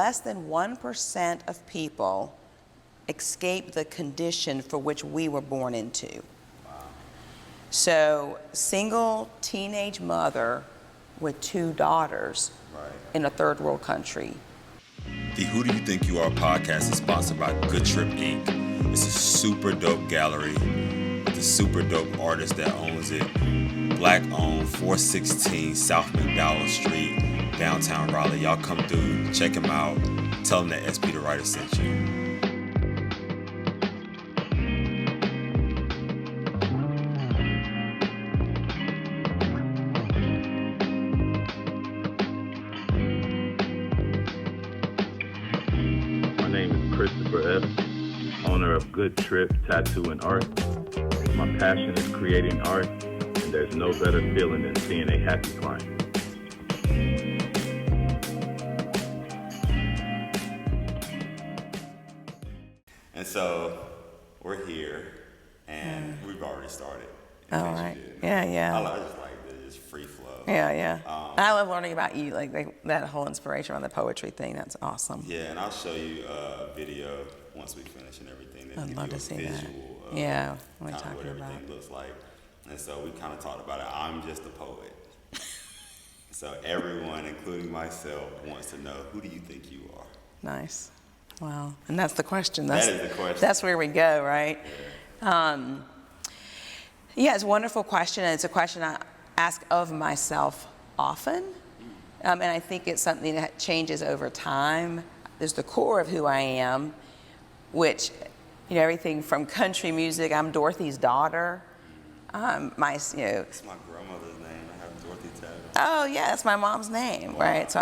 Less than 1% of people escape the condition for which we were born into. Wow. So, single teenage mother with 2 daughters in a third world country. The Who Do You Think You Are podcast is sponsored by Good Trip Inc. It's a super dope gallery with a super dope artist that owns it. Black owned, 416 South McDowell Street, downtown Raleigh. Y'all come through, check him out, tell him that SP the Writer sent you. Owner of Good Trip Tattoo and Art. My passion is creating art, and there's no better feeling than seeing a happy client. And so we're here, and we've already started. All right. Yeah. I just like this free flow. Yeah. I love learning about you, like that whole inspiration on the poetry thing. That's awesome. Yeah, and I'll show you a video once we finish and everything. I'd love to see that. Yeah, what everything looks like. And so we kind of talked about it. I'm just a poet. So everyone, including myself, wants to know, who do you think you are? Nice. Wow. And that's the question. That is the question. That's where we go, right? Yeah. It's a wonderful question. And it's a question I ask of myself often. And I think it's something that changes over time. There's the core of who I am, which, everything from country music. I'm Dorothy's daughter. It's my grandmother's name. I have Dorothy tattooed. Oh yeah, that's my mom's name, right? So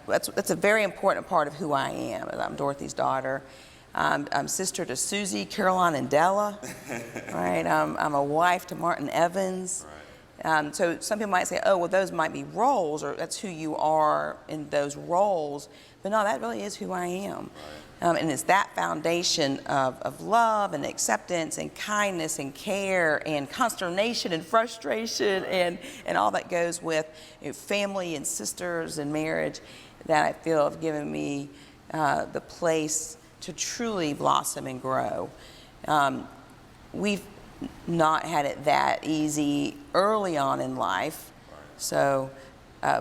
that's a very important part of who I am. I'm Dorothy's daughter. I'm sister to Susie, Caroline, and Della. Right? I'm a wife to Martin Evans. Right. So some people might say, oh, well, those might be roles, or that's who you are in those roles. But no, that really is who I am. Right. And it's that foundation of love and acceptance and kindness and care and consternation and frustration and all that goes with family and sisters and marriage that I feel have given me the place to truly blossom and grow. We've not had it that easy early on in life. So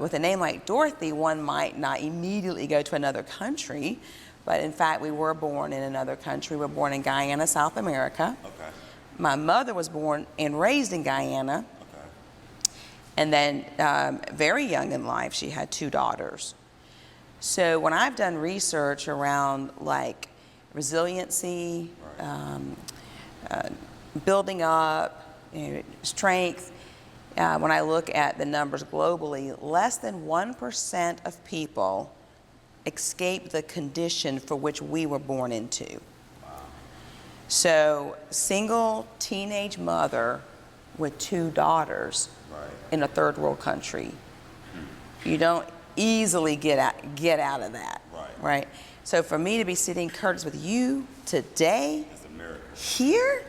with a name like Dorothy, one might not immediately go to another country. But in fact, we were born in another country. We were born in Guyana, South America. Okay. My mother was born and raised in Guyana. Okay. And then very young in life, she had 2 daughters. So when I've done research around like resiliency, building up, strength, when I look at the numbers globally, less than 1% of people escape the condition for which we were born into. Wow. So, single teenage mother with 2 daughters in a third world country. You don't easily get out of that. Right? So for me to be sitting, Curtis, with you today, that's a miracle. Here,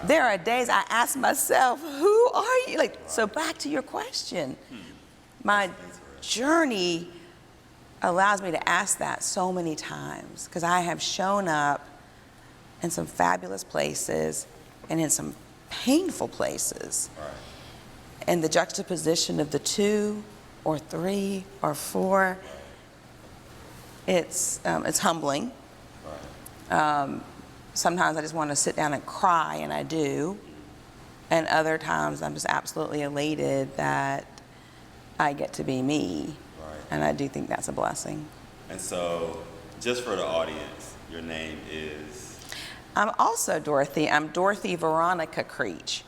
there are days I ask myself, who are you? So back to your question. My journey allows me to ask that so many times because I have shown up in some fabulous places and in some painful places. Right. And the juxtaposition of the 2 or 3 or 4, it's humbling. Right. Sometimes I just want to sit down and cry, and I do. And other times I'm just absolutely elated that I get to be me. And I do think that's a blessing. And so, just for the audience, your name is? I'm also Dorothy. I'm Dorothy Veronica Creech.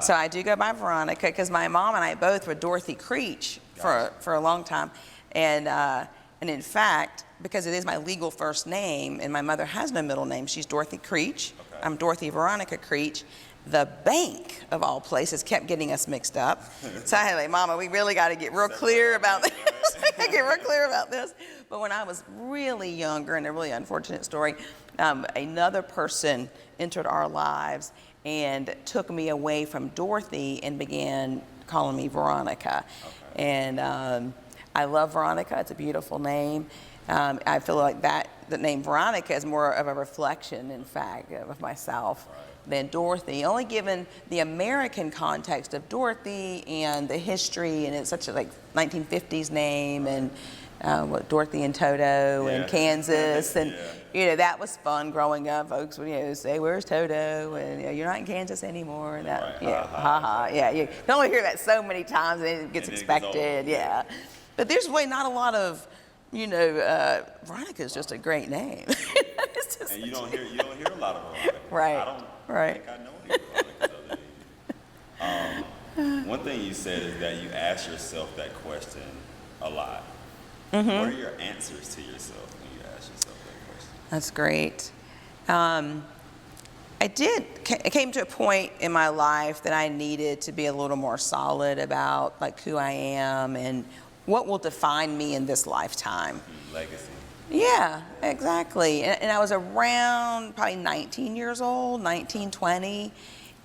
So I do go by Veronica because my mom and I both were Dorothy Creech for a long time. And in fact, because it is my legal first name, and my mother has no middle name, she's Dorothy Creech. Okay. I'm Dorothy Veronica Creech. The bank, of all places, kept getting us mixed up. So I had like, Mama, we really got to get real clear about this. But when I was really younger, and a really unfortunate story, another person entered our lives and took me away from Dorothy and began calling me Veronica. Okay. And I love Veronica. It's a beautiful name. I feel like the name Veronica is more of a reflection, in fact, of myself than Dorothy, only given the American context of Dorothy and the history, and it's such a 1950s name, and Dorothy and Toto and Kansas, and that was fun growing up. Folks would say, "Where's Toto?" and you're not in Kansas anymore. And that, you can only hear that so many times, and it gets expected. But there's really not a lot of, Veronica is just a great name. And you don't hear a lot of Veronica. Right. I don't think I know any Veronicas other than you. One thing you said is that you ask yourself that question a lot. What are your answers to yourself when you ask yourself that question? That's great. It came to a point in my life that I needed to be a little more solid about who I am and what will define me in this lifetime. Legacy. Yeah, exactly. And I was around probably 19 years old, 19, 20,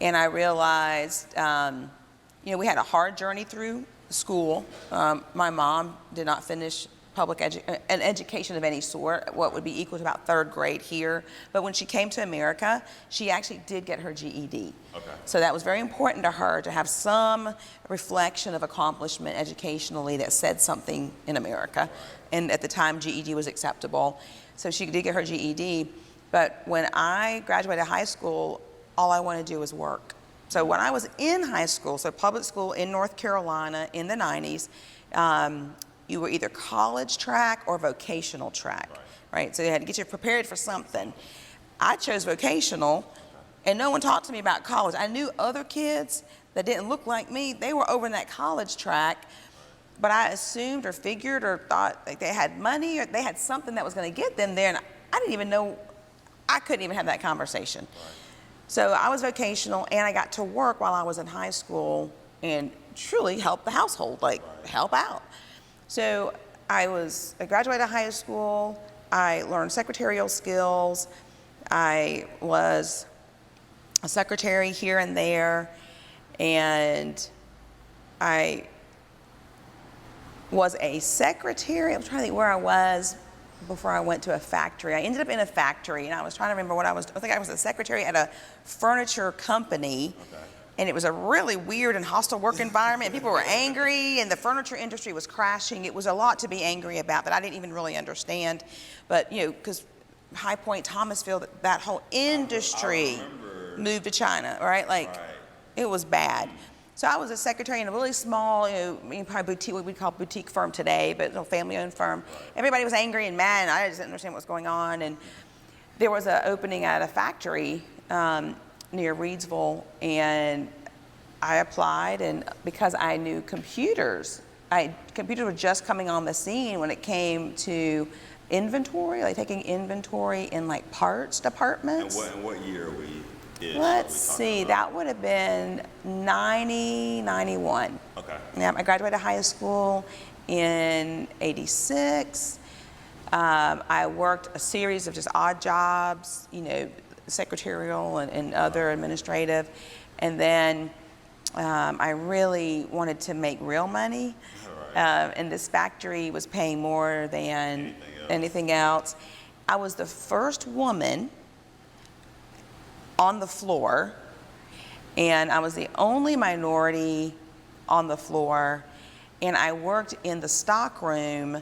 and I realized, we had a hard journey through school. My mom did not finish an education of any sort, what would be equal to about third grade here. But when she came to America, she actually did get her GED. Okay. So that was very important to her to have some reflection of accomplishment educationally that said something in America. And at the time, GED was acceptable. So she did get her GED. But when I graduated high school, all I wanted to do was work. So when I was in high school, so public school in North Carolina in the 90s, you were either college track or vocational track, right? So you had to get you prepared for something. I chose vocational, and no one talked to me about college. I knew other kids that didn't look like me, they were over in that college track, but I assumed or figured or thought they had money or they had something that was going to get them there, and I didn't even know, I couldn't even have that conversation. So I was vocational, and I got to work while I was in high school and truly help the household, help out. So I graduated high school, I learned secretarial skills, I was a secretary here and there, and I was a secretary. I'm trying to think where I was before I went to a factory. I ended up in a factory, and I was trying to remember what I think I was a secretary at a furniture company. And it was a really weird and hostile work environment. People were angry, and the furniture industry was crashing. It was a lot to be angry about that I didn't even really understand. But, because High Point, Thomasville, that whole industry moved to China, right? It was bad. So I was a secretary in a really small, probably boutique, what we'd call boutique firm today, but a family-owned firm. Everybody was angry and mad, and I just didn't understand what was going on. And there was an opening at a factory near Reedsville, and I applied, and because I knew computers were just coming on the scene when it came to inventory, taking inventory in parts departments. And what year are we in? Let's see, that would have been 90, 91. Okay. Yeah, I graduated high school in 86. I worked a series of just odd jobs, secretarial and other administrative, and then I really wanted to make real money, and this factory was paying more than anything else. I was the first woman on the floor, and I was the only minority on the floor, and I worked in the stock room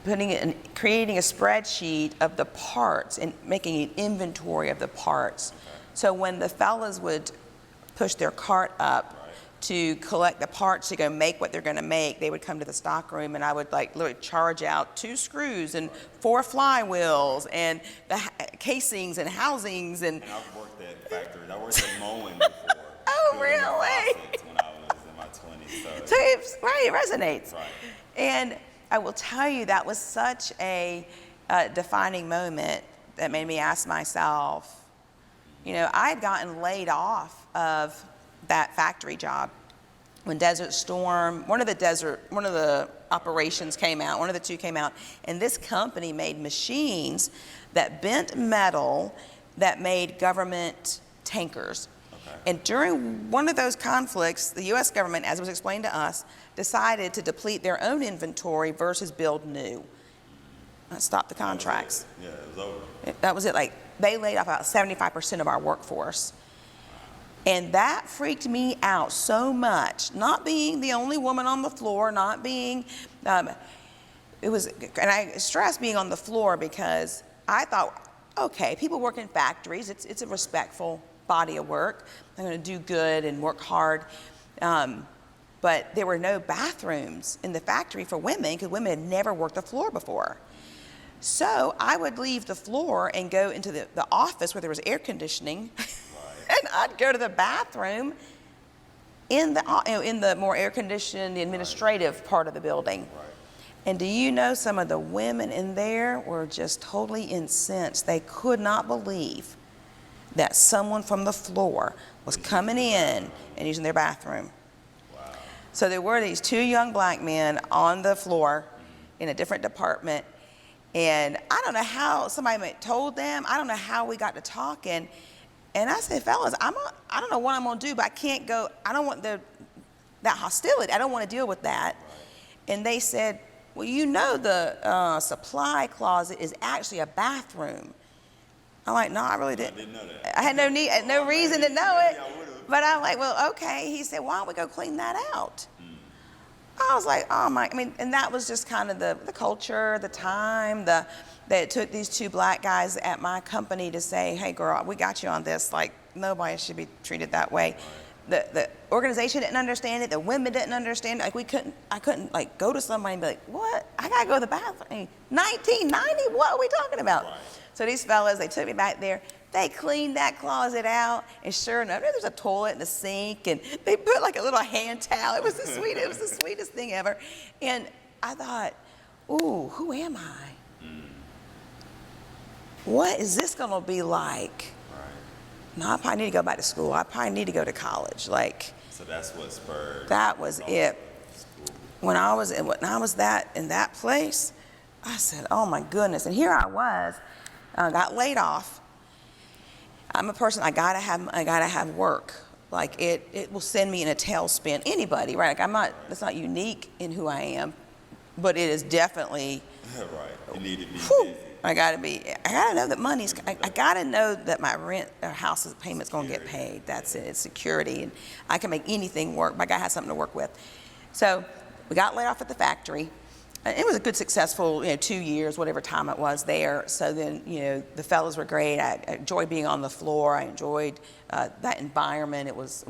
creating a spreadsheet of the parts and making an inventory of the parts. So when the fellas would push their cart up to collect the parts to go make what they're going to make, they would come to the stock room, and I would literally charge out 2 screws and 4 flywheels and the casings and housings. And I've worked at factories. I worked at mowing before. Oh, really? When I was in my 20s. So it resonates. Right. And I will tell you, that was such a defining moment that made me ask myself, I had gotten laid off of that factory job when Desert Storm, one of the operations came out, one of the 2 came out, and this company made machines that bent metal that made government tankers. Okay. And during one of those conflicts, the U.S. government, as was explained to us, decided to deplete their own inventory versus build new. That stopped the contracts. Yeah, it was over. That was it. Like, they laid off about 75% of our workforce. And that freaked me out so much, not being the only woman on the floor, not being, and I stress being on the floor because I thought, okay, people work in factories, it's a respectful body of work. I'm going to do good and work hard. But there were no bathrooms in the factory for women because women had never worked the floor before. So I would leave the floor and go into the office where there was air conditioning, and I'd go to the bathroom in the more air-conditioned, administrative part of the building. Right. And do you know some of the women in there were just totally incensed. They could not believe that someone from the floor was coming in and using their bathroom. Wow. So there were these two young black men on the floor in a different department. And I don't know how somebody told them. I don't know how we got to talking. And I said, fellas, I don't know what I'm going to do, but I can't go. I don't want that hostility. I don't want to deal with that. Right. And they said, well, you know the supply closet is actually a bathroom. I'm like, no, I really didn't. I didn't know that. I had no reason to know it. But I'm like, well, okay. He said, why don't we go clean that out? I was like, oh my, and that was just kind of the culture, the time, that it took these two black guys at my company to say, hey girl, we got you on this. Like, nobody should be treated that way. The organization didn't understand it. The women didn't understand it. Like, I couldn't like go to somebody and be like, what? I gotta go to the bathroom. 1990, what are we talking about? Right. So these fellas, they took me back there. They cleaned that closet out, and sure enough, there's a toilet and a sink, and they put like a little hand towel. It was the sweetest thing ever. And I thought, ooh, who am I? What is this gonna be like? Right. No, I probably need to go back to school. I probably need to go to college. Like, so that's what spurred. That was it. When I was in that place, I said, oh my goodness. And here I was, got laid off. I'm a person, I gotta have work. Like, it will send me in a tailspin. Anybody, right? Like, that's not unique in who I am, but it is definitely. Right. You need to be busy. I gotta know that money's, I gotta know that my rent or house payment's gonna get paid. That's it, it's security. And I can make anything work, but I gotta have something to work with. So we got laid off at the factory. It was a good, successful, 2 years, whatever time it was there. So then, the fellows were great. I enjoyed being on the floor. I enjoyed that environment. It was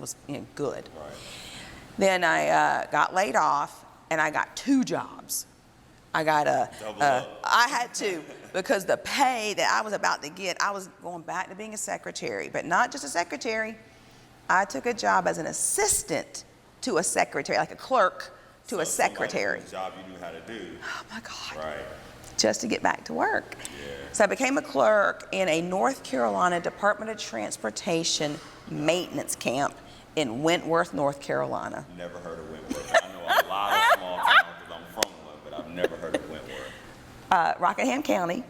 good. Right. Then I got laid off, and I got 2 jobs. I had to, because the pay that I was about to get, I was going back to being a secretary, but not just a secretary. I took a job as an assistant to a secretary, like a clerk to a secretary. Job you knew how to do. Oh my God. Right. Just to get back to work. Yeah. So I became a clerk in a North Carolina Department of Transportation maintenance camp in Wentworth, North Carolina. Never heard of Wentworth. I know a lot of small towns because I'm from one, but I've never heard of Wentworth. Rockingham County,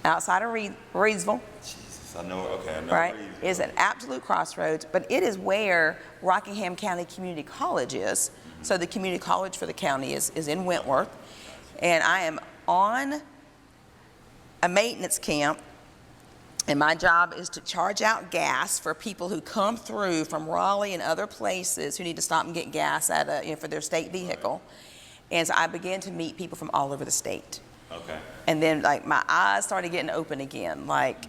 outside of Reedsville. Jesus, I know. Okay, I know. Right, Reedsville. is an absolute crossroads, but it is where Rockingham County Community College is. So the community college for the county is in Wentworth, and I am on a maintenance camp, and my job is to charge out gas for people who come through from Raleigh and other places who need to stop and get gas at for their state vehicle. And so I began to meet people from all over the state. Okay. And then like my eyes started getting open again. Like,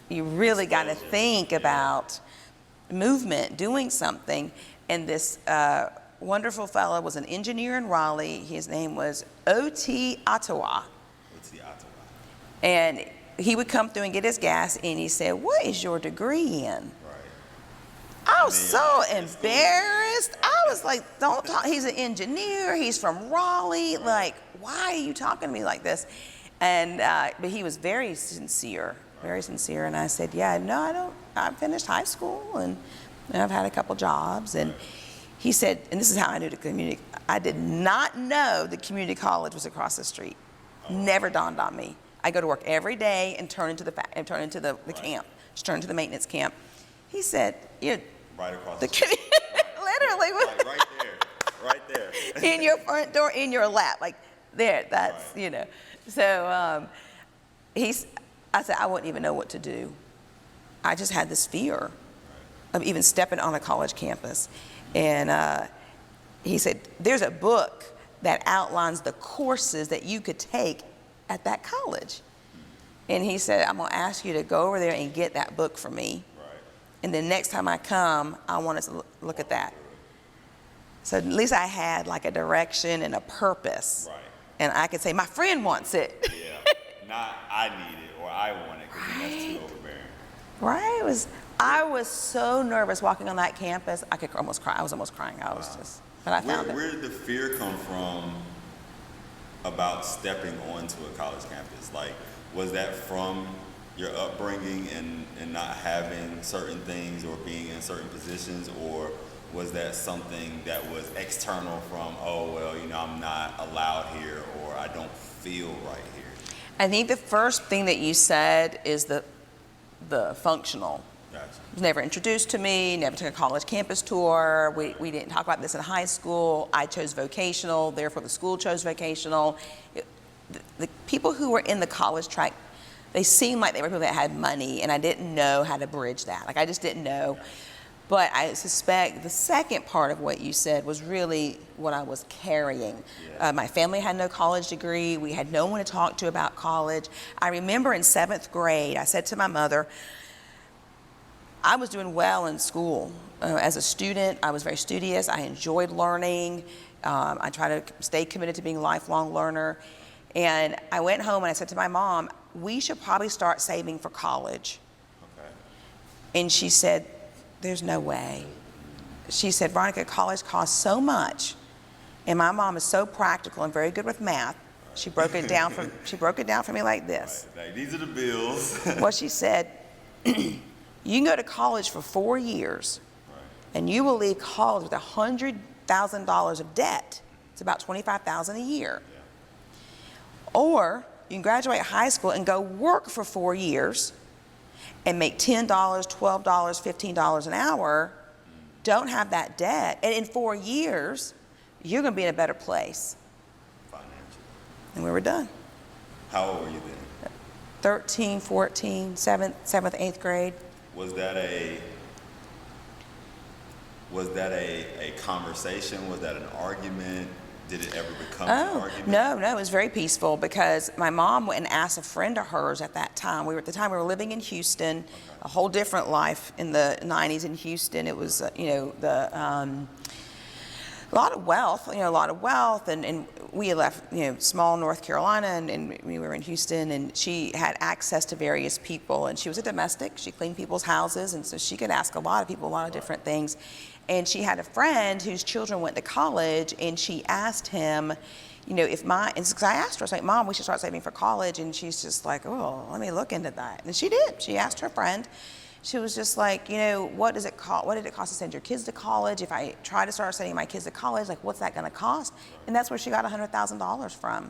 you really got to think about movement, doing something. And this wonderful fellow was an engineer in Raleigh. His name was O.T. Ottawa. O.T. Ottawa. And he would come through and get his gas, and he said, what is your degree in? Right. I was so embarrassed. I was like, don't talk. He's an engineer. He's from Raleigh. Like, why are you talking to me like this? And but he was very sincere. And I said, yeah, no, I don't. I finished high school, and I've had a couple jobs. And he said, and this is how I knew the community. I did not know the community college was across the street. Never dawned on me. I go to work every day and turn into the camp, just turn into the maintenance camp. He said, Right across the the street. literally Like right there. in your front door, in your lap, like there. That's Right. So I said I wouldn't even know what to do. I just had this fear of even stepping on a college campus, and he said, "There's a book that outlines the courses that you could take at that college." And he said, "I'm going to ask you to go over there and get that book for me. Right. And then next time I come, I want us to look at that." So at least I had like a direction and a purpose. Right. And I could say, my friend wants it. Yeah. Not I need it or I want it, because that's too overbearing. Right? I was so nervous walking on that campus. I could almost cry. I was almost crying. But I found it. Where did the fear come from about stepping onto a college campus? Like, was that from your upbringing and not having certain things or being in certain positions, or was that something that was external from, oh, well, I'm not allowed here, or I don't feel right here? I think the first thing that you said is the functional. Gotcha. It was never introduced to me, never took a college campus tour. We didn't talk about this in high school. I chose vocational, therefore the school chose vocational. The people who were in the college track, they seemed like they were people that had money, and I didn't know how to bridge that. Like, I just didn't know. But I suspect the second part of what you said was really what I was carrying. Yeah. My family had no college degree. We had no one to talk to about college. I remember in 7th grade, I said to my mother, I was doing well in school. As a student, I was very studious. I enjoyed learning. I tried to stay committed to being a lifelong learner. And I went home and I said to my mom, we should probably start saving for college. Okay. And she said, there's no way. She said, Veronica, college costs so much. And my mom is so practical and very good with math. She broke it down for me like this. Right. Like, these are the bills. Well, she said, you can go to college for 4 years, and you will leave college with $100,000 of debt. It's about $25,000 a year. Yeah. Or you can graduate high school and go work for 4 years and make $10, $12, $15 an hour, don't have that debt, and in 4 years, you're going to be in a better place. Financially. And we were done. How old were you then? 13, 14, 7th, 8th grade. Was that a conversation? Was that an argument? Did it ever become an argument? No, it was very peaceful because my mom went and asked a friend of hers at that time. We were living in Houston, a whole different life in the 90s in Houston. It was, a lot of wealth, and we had left, small North Carolina, and we were in Houston, and she had access to various people, and she was a domestic. She cleaned people's houses, and so she could ask a lot of people a lot of different things. And she had a friend whose children went to college, and she asked him, because I asked her, I was like, Mom, we should start saving for college, and she's just like, oh, let me look into that. And she did. She asked her friend. She was just like, what did it cost to send your kids to college? If I try to start sending my kids to college, like, what's that going to cost? And that's where she got $100,000 from.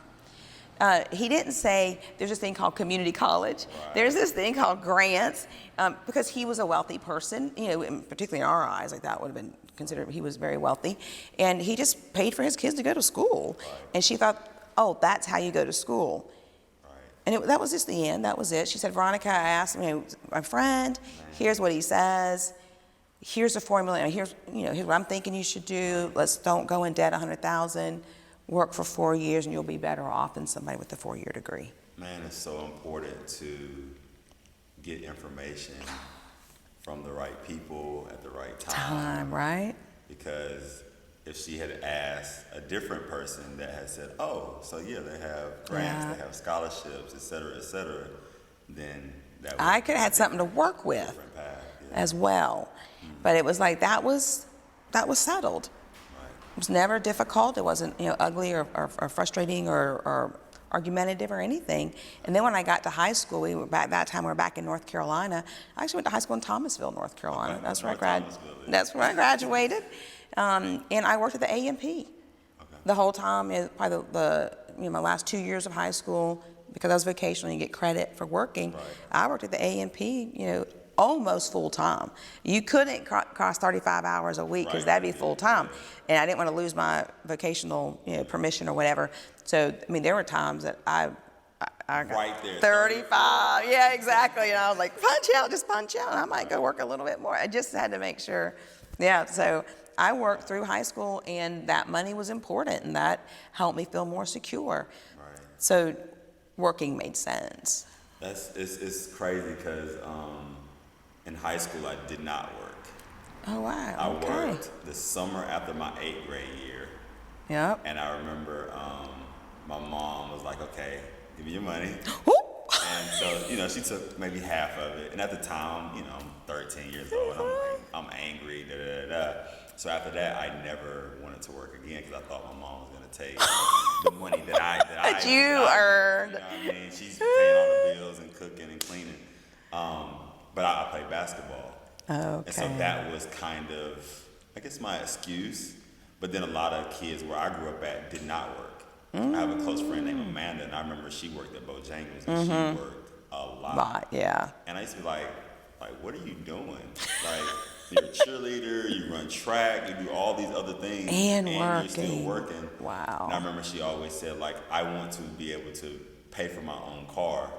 He didn't say there's this thing called community college. Right. There's this thing called grants, because he was a wealthy person, particularly in our eyes, like that would have been considered, he was very wealthy. And he just paid for his kids to go to school. Right. And she thought, oh, that's how you go to school. Right. And that was just the end. That was it. She said, Veronica, I asked my friend, here's what he says. Here's the formula. Here's what I'm thinking you should do. Don't go in debt $100,000. Work for 4 years, and you'll be better off than somebody with a 4-year degree. Man, it's so important to get information from the right people at the right time. Right? Because if she had asked a different person that had said, oh, so yeah, they have grants, they have scholarships, et cetera, then that would I could have had something to work with different path, as well. Mm-hmm. But it was like that was settled. It was never difficult. It wasn't ugly or frustrating or argumentative or anything. And then when I got to high school, we were back in North Carolina. I actually went to high school in Thomasville, North Carolina. Okay. That's where I graduated. And I worked at the A&P the whole time. Probably my last 2 years of high school, because I was vocational, you get credit for working. Right. I worked at the A&P, almost full time. You couldn't cross 35 hours a week because that'd be full time. And I didn't want to lose my vocational, permission or whatever. So, I mean, there were times that I got Right there, 35. Yeah, exactly. And I was like, just punch out. And I might go work a little bit more. I just had to make sure. Yeah, so I worked through high school, and that money was important, and that helped me feel more secure. Right. So working made sense. It's crazy because in high school I did not work. Oh, wow. I Okay. worked the summer after my 8th grade year. Yep. And I remember my mom was like, okay, give me your money. And so, she took maybe half of it. And at the time, I'm 13 years old. I'm angry, So after that, I never wanted to work again because I thought my mom was going to take the money that you earned. You know what I mean? She's paying all the bills and cooking and cleaning. But I played basketball. Okay. And so that was kind of, I guess, my excuse. But then a lot of kids where I grew up at did not work. I have a close friend named Amanda, and I remember she worked at Bojangles, and she worked a lot. Yeah. And I used to be like, what are you doing? Like, you're a cheerleader, you run track, you do all these other things, And you're still working. working. Wow. And I remember she always said, I want to be able to pay for my own car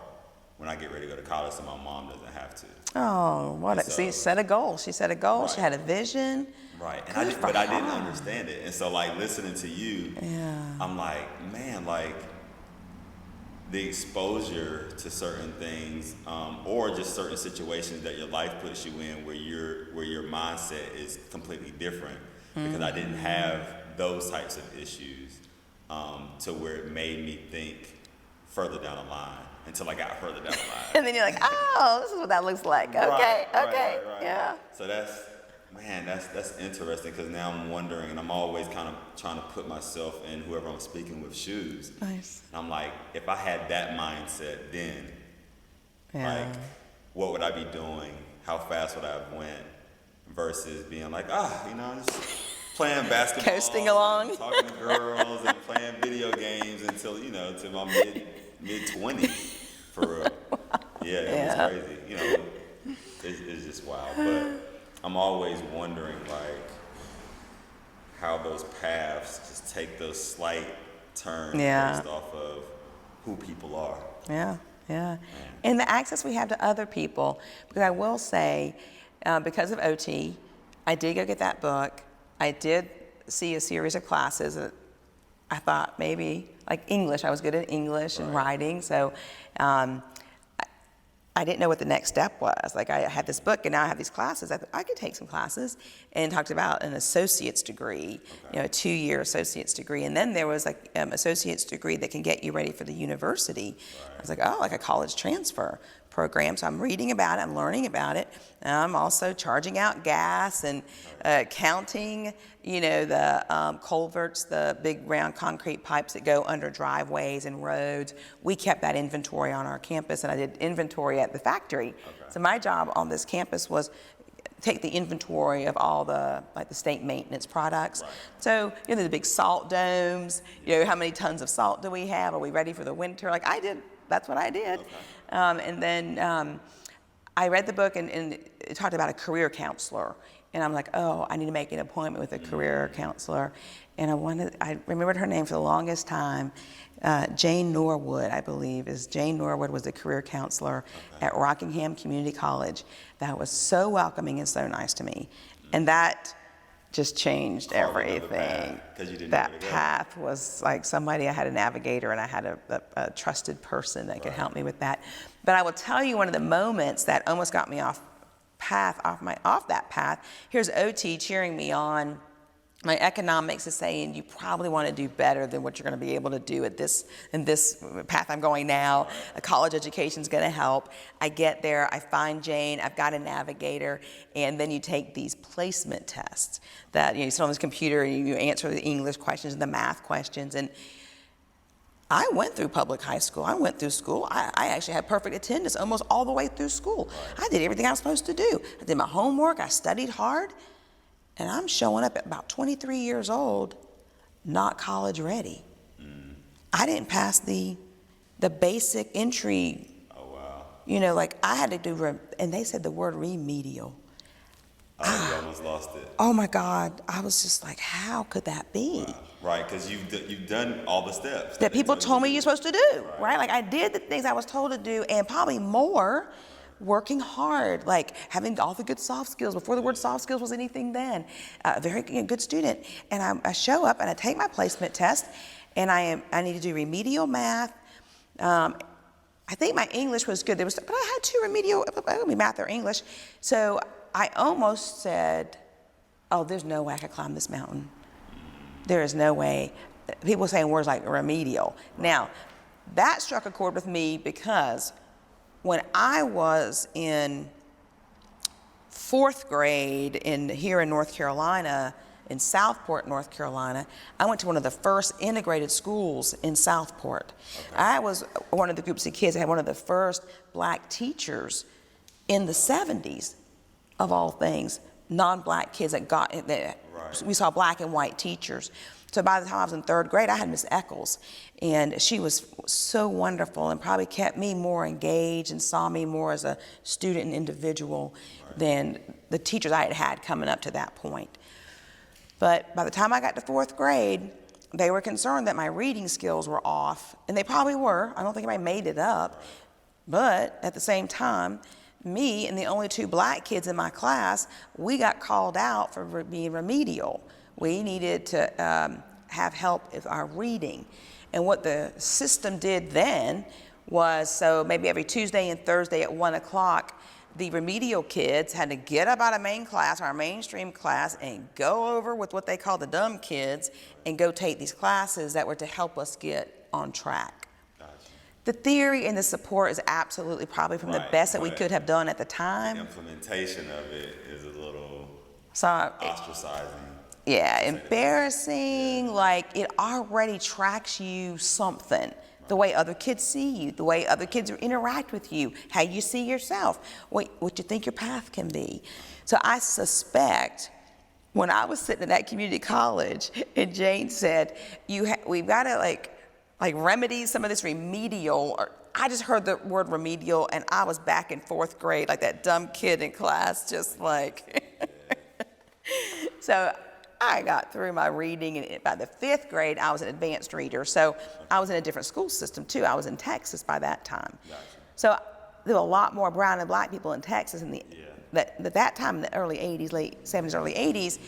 when I get ready to go to college, so my mom doesn't have to. Oh, see, set a goal. She set a goal. Right. She had a vision. Right, and I didn't understand it, and so listening to you, I'm like, man, the exposure to certain things, or just certain situations that your life puts you in, where your mindset is completely different, because I didn't have those types of issues, to where it made me think further down the line until I got further down the line. And then you're like, oh, this is what that looks like. Okay, Right. yeah. So that's interesting, because now I'm wondering, and I'm always kind of trying to put myself in whoever I'm speaking with shoes. Nice. And I'm like, if I had that mindset then, Yeah. what would I be doing? How fast would I have went? Versus being like, just playing basketball, Coasting along. talking to girls, and playing video games until to my mid 20s, for real. Yeah, it was crazy. It's just wild, but I'm always wondering, how those paths just take those slight turns based off of who people are. Yeah. And the access we have to other people. Because I will say, because of OT, I did go get that book. I did see a series of classes that I thought maybe, like English, I was good at English and writing. So I didn't know what the next step was. I had this book, and now I have these classes. I thought I could take some classes, and talked about an associate's degree, a 2-year associate's degree. And then there was associate's degree that can get you ready for the university. Right. I was like, like a college transfer program. So I'm reading about it, I'm learning about it. And I'm also charging out gas and counting, the culverts, the big round concrete pipes that go under driveways and roads. We kept that inventory on our campus, and I did inventory at the factory. Okay. So my job on this campus was take the inventory of all the state maintenance products. Right. So the big salt domes, how many tons of salt do we have? Are we ready for the winter? That's what I did. Okay. And then I read the book, and it talked about a career counselor. And I'm like, I need to make an appointment with a career counselor. And I remembered her name for the longest time. Jane Norwood, I believe, Jane Norwood was the career counselor at Rockingham Community College. That was so welcoming and so nice to me. And that just changed everything. That path was like somebody, I had a navigator, and I had a trusted person that could help me with that. But I will tell you, one of the moments that almost got me off that path, here's OT cheering me on. My economics is saying you probably want to do better than what you're going to be able to do in this path I'm going now. A college education is going to help. I get there, I find Jane, I've got a navigator, and then you take these placement tests that you sit on this computer and you answer the English questions and the math questions. And I went through public high school. I went through school. I actually had perfect attendance almost all the way through school. I did everything I was supposed to do. I did my homework. I studied hard. And I'm showing up at about 23 years old, not college ready. I didn't pass the basic entry You know, like I had to do, and they said the word remedial. Oh, you almost lost it. Oh my God, I was just like, how could that be? Wow. Right, because you've done all the steps That people told me to you're supposed to do, right? Like I did the things I was told to do, and probably more, working hard, like having all the good soft skills before the word soft skills was anything then. Very good student, and I show up and I take my placement test, and I need to do remedial math. I think my English was good. But I had 2 remedial, math or English. So I almost said, oh, there's no way I could climb this mountain. There is no way. People saying words like remedial. Now, that struck a chord with me because when I was in 4th grade here in North Carolina, in Southport, North Carolina, I went to one of the first integrated schools in Southport. Okay. I was one of the groups of kids that had one of the first black teachers in the 70s, of all things, non-black kids that right. We saw black and white teachers. So by the time I was in 3rd grade, I had Miss Eccles, and she was so wonderful and probably kept me more engaged and saw me more as a student and individual right. than the teachers I had had coming up to that point. But by the time I got to 4th grade, they were concerned that my reading skills were off, and they probably were. I don't think anybody made it up. But at the same time, me and the only 2 black kids in my class, we got called out for being remedial. We needed to have help with our reading. And what the system did then was, so maybe every Tuesday and Thursday at 1 o'clock, the remedial kids had to get up out of main class, our mainstream class, and go over with what they call the dumb kids and go take these classes that were to help us get on track. Gotcha. The theory and the support is absolutely probably from the best that we could have done at the time. The implementation of it is a little ostracizing. Yeah, embarrassing, like it already tracks you something. The way other kids see you, the way other kids interact with you, how you see yourself, what you think your path can be. So I suspect when I was sitting in that community college and Jane said, we've got to like remedy some of this remedial, or I just heard the word remedial and I was back in 4th grade, like that dumb kid in class, just like, so I got through my reading, and by the 5th grade, I was an advanced reader. So I was in a different school system too. I was in Texas by that time. Gotcha. So there were a lot more brown and black people in Texas at that time in the early 80s, late 70s, early 80s.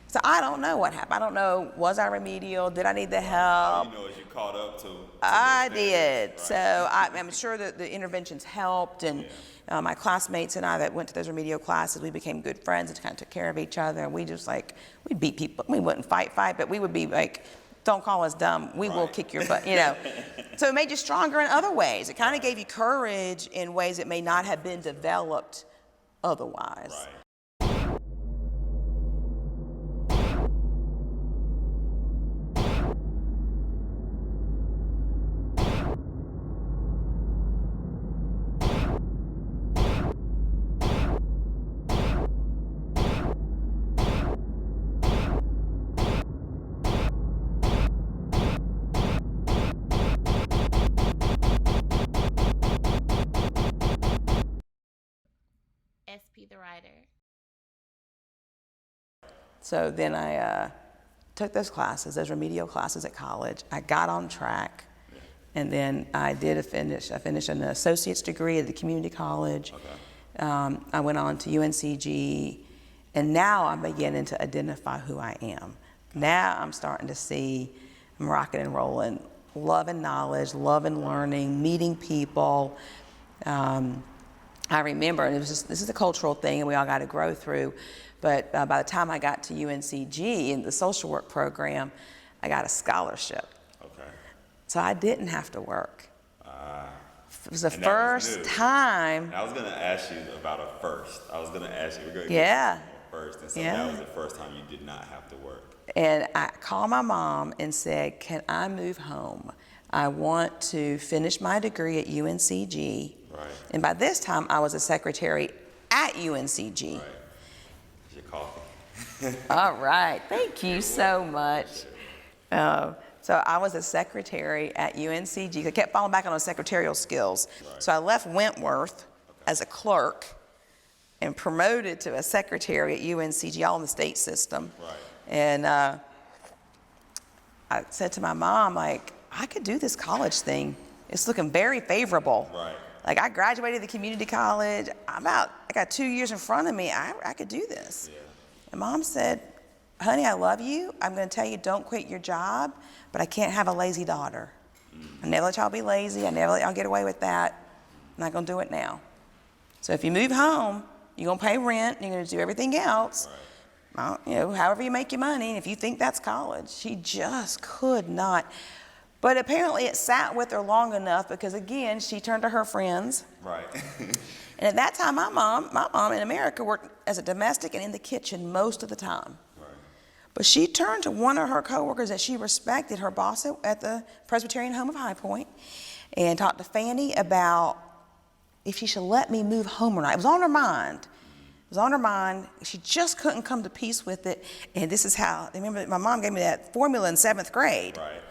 So I don't know what happened. I don't know, was I remedial? Did I need the help? All you know is you caught up to I did. Right. So I'm sure that the interventions helped, and my classmates and I that went to those remedial classes, we became good friends and kind of took care of each other. And we just we'd beat people. We wouldn't fight, but we would be like, don't call us dumb. We will kick your butt, So it made you stronger in other ways. It kind of gave you courage in ways that may not have been developed otherwise. Right. SP the Writer. So then I took those classes, those remedial classes at college. I got on track, and then I finished an associate's degree at the community college. Okay. I went on to UNCG, and now I'm beginning to identify who I am. Now I'm starting to see, I'm rocking and rolling, love and knowledge, love and learning, meeting people. I remember, and this is a cultural thing, and we all got to grow through, but by the time I got to UNCG in the social work program, I got a scholarship. Okay. So I didn't have to work. It was the first time. I was going to ask you about a first. I was going to ask you, we're going to get first, and so that was the first time you did not have to work. And I called my mom and said, can I move home? I want to finish my degree at UNCG. Right. And by this time, I was a secretary at UNCG. Right. Here's your coffee. All right. Thank you so much. So I was a secretary at UNCG. I kept falling back on those secretarial skills. Right. So I left Wentworth as a clerk and promoted to a secretary at UNCG, all in the state system. Right. And I said to my mom, like, I could do this college thing. It's looking very favorable. Right. Like, I graduated the community college. I got 2 years in front of me. I could do this. Yeah. And Mom said, honey, I love you. I'm going to tell you, don't quit your job, but I can't have a lazy daughter. I never let y'all be lazy. I never let y'all get away with that. I'm not going to do it now. So if you move home, you're going to pay rent, you're going to do everything else. Right. You know, however you make your money, and if you think that's college. She just could not. But apparently it sat with her long enough because, again, she turned to her friends. Right. And at that time, my mom in America worked as a domestic and in the kitchen most of the time. Right. But she turned to one of her coworkers that she respected, her boss at the Presbyterian Home of High Point, and talked to Fanny about if she should let me move home or not. It was on her mind. It was on her mind. She just couldn't come to peace with it. And this is how, remember, my mom gave me that formula in 7th grade. Right.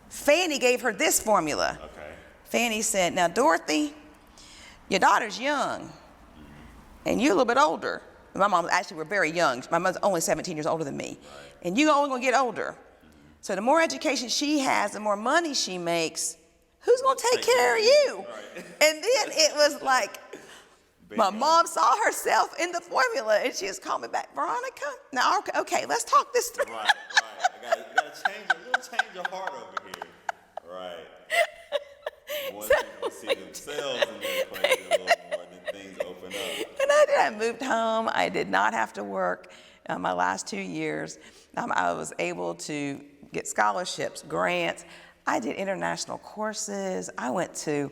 Fanny gave her this formula. Okay. Fanny said, now, Dorothy, your daughter's young, and you're a little bit older. My mom actually were very young. My mother's only 17 years older than me. Right. And you're only going to get older. So the more education she has, the more money she makes, who's going to take care of you? Right. And then it was like, my mom saw herself in the formula, and she just called me back, Veronica, now, okay, let's talk this through. Right, right. You gotta change your heart over here. Right. Once people see themselves in this place a little more, then things open up. And I moved home. I did not have to work my last 2 years. I was able to get scholarships, grants. I did international courses. I went to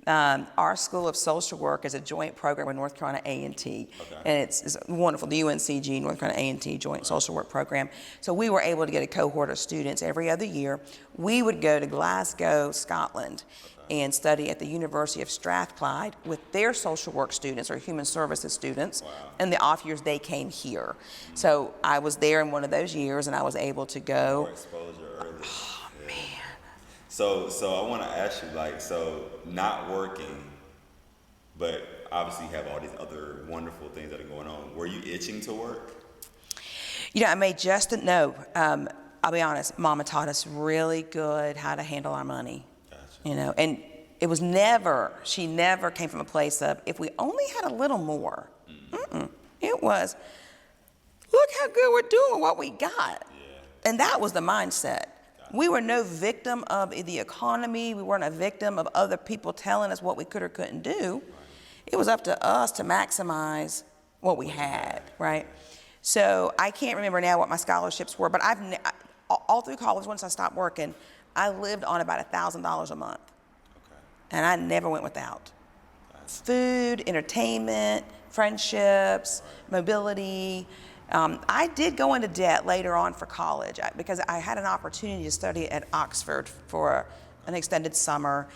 our School of Social Work as a joint program with North Carolina A&T. Okay. And it's wonderful, the UNCG, North Carolina A&T Joint Social Work Program. So we were able to get a cohort of students every other year. We would go to Glasgow, Scotland, and study at the University of Strathclyde with their social work students or human services students. Wow. And the off years they came here. So I was there in one of those years, and I was able to go. More exposure early. Oh, Yeah. man. So I want to ask you, like, so not working, but obviously you have all these other wonderful things that are going on. Were you itching to work? You know, I made just a no. I'll be honest, Mama taught us really good how to handle our money. Gotcha. You know, and it was she never came from a place of, if we only had a little more. It was, look how good we're doing what we got. Yeah. And that was the mindset. We were no victim of the economy. We weren't a victim of other people telling us what we could or couldn't do. It was up to us to maximize what we had, right? So I can't remember now what my scholarships were, but all through college, once I stopped working, I lived on about $1,000 a month. Okay. And I never went without. Food, entertainment, friendships, mobility. I did go into debt later on for college because I had an opportunity to study at Oxford for an extended summer,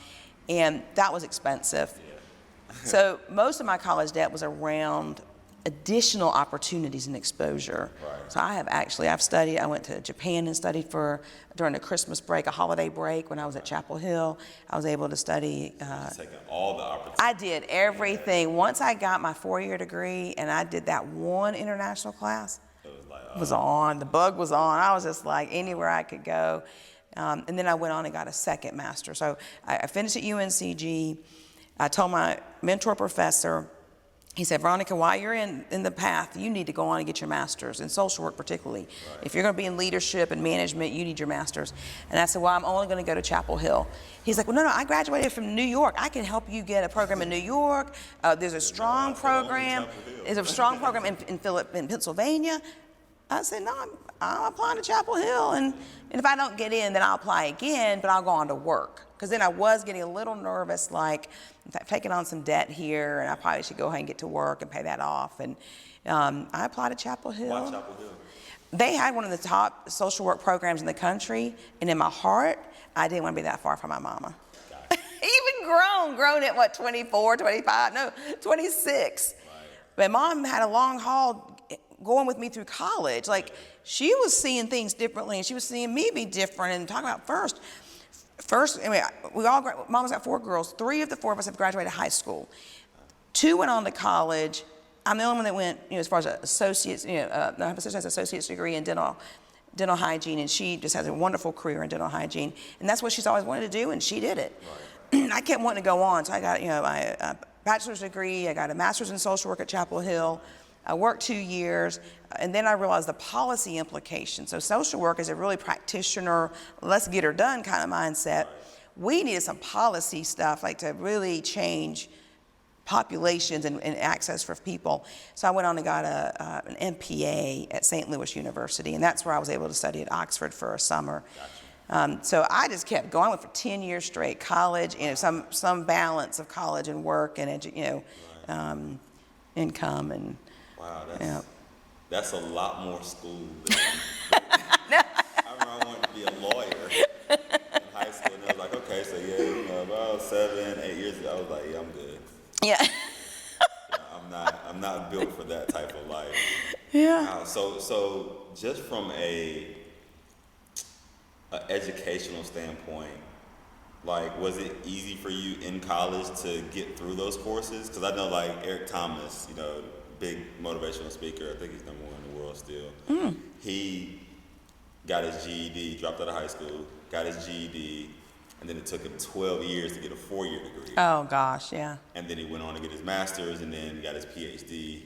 and that was expensive. Yeah. So most of my college debt was around additional opportunities and exposure. Right. So I've studied. I went to Japan and studied during the Christmas break, a holiday break when I was at Chapel Hill. I was able to study. Taking all the opportunities. I did everything. Once I got my 4-year degree and I did that one international class, It was on. The bug was on. I was just like anywhere I could go. And then I went on and got a second master. So I finished at UNCG. I told my mentor professor, he said, Veronica, while you're in the path, you need to go on and get your master's, in social work particularly. Right. If you're going to be in leadership and management, you need your master's. And I said, well, I'm only going to go to Chapel Hill. He's like, well, no, I graduated from New York. I can help you get a program in New York. There's a strong program. There's a strong program in Pennsylvania. I said, no, I'm applying to Chapel Hill. And if I don't get in, then I'll apply again, but I'll go on to work. Because then I was getting a little nervous, like, I'm taking on some debt here, and I probably should go ahead and get to work and pay that off. And I applied to Chapel Hill. Why Chapel Hill? They had one of the top social work programs in the country, and in my heart, I didn't want to be that far from my mama. Even grown at what, 24, 25, no, 26. Right. But Mom had a long haul going with me through college. Like, she was seeing things differently, and she was seeing me be different. And talking about first, I mean, Mama's got 4 girls. 3 of the 4 of us have graduated high school. 2 went on to college. I'm the only one that went, as far as associates, I have an associate's degree in dental hygiene, and she just has a wonderful career in dental hygiene. And that's what she's always wanted to do, and she did it. Right. I kept wanting to go on, so I got, my bachelor's degree. I got a master's in social work at Chapel Hill. I worked 2 years, and then I realized the policy implications. So social work is a really practitioner, let's get her done kind of mindset. Right. We needed some policy stuff, like to really change populations and access for people. So I went on and got an MPA at St. Louis University, and that's where I was able to study at Oxford for a summer. Gotcha. So I just kept going with for 10 years straight, college, some balance of college and work and income and. Wow, that's a lot more school than I remember I wanted to be a lawyer in high school, and I was like, okay, so about 7, 8 years ago, I was like, yeah, I'm good. Yeah. I'm not built for that type of life. Yeah. Wow, so just from a educational standpoint, like, was it easy for you in college to get through those courses? Because I know, like, Eric Thomas, big motivational speaker, I think he's #1 in the world still. He got his GED, dropped out of high school, got his GED, and then it took him 12 years to get a 4-year degree. Oh gosh, yeah. And then he went on to get his master's, and then got his PhD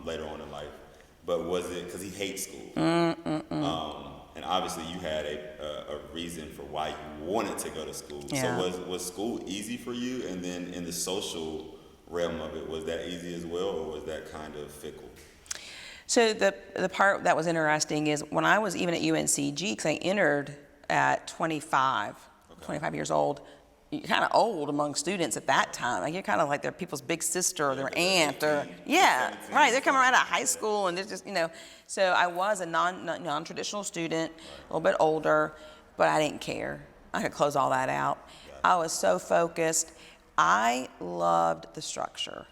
later on in life. But was it because he hates school? And obviously you had a reason for why you wanted to go to school. Yeah. So was school easy for you? And then in the social realm of it, was that easy as well, or was that kind of fickle? So the part that was interesting is when I was even at UNCG, because I entered at 25 years old, you're kind of old among students at that time. Like, you're kind of like their people's big sister or their aunt, or right. They're coming right out of high school, and they're just So I was a non-traditional student, a little bit older, but I didn't care. I could close all that out. I was so focused. I loved the structure.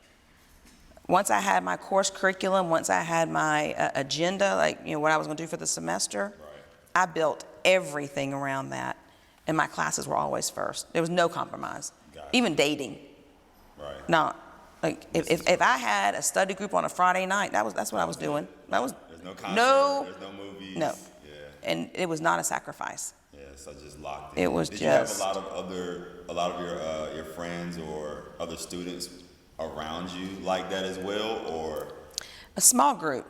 Once I had my course curriculum, once I had my agenda, like what I was going to do for the semester, I built everything around that, and my classes were always first. There was no compromise. Even dating. Right. No, like if I had a study group on a Friday night, that's what I was doing. That was there's no concert, there's no movies. No. Yeah. And it was not a sacrifice. Yeah, so just locked in. It was Did you have a lot of your friends or other students around you like that as well, or? A small group.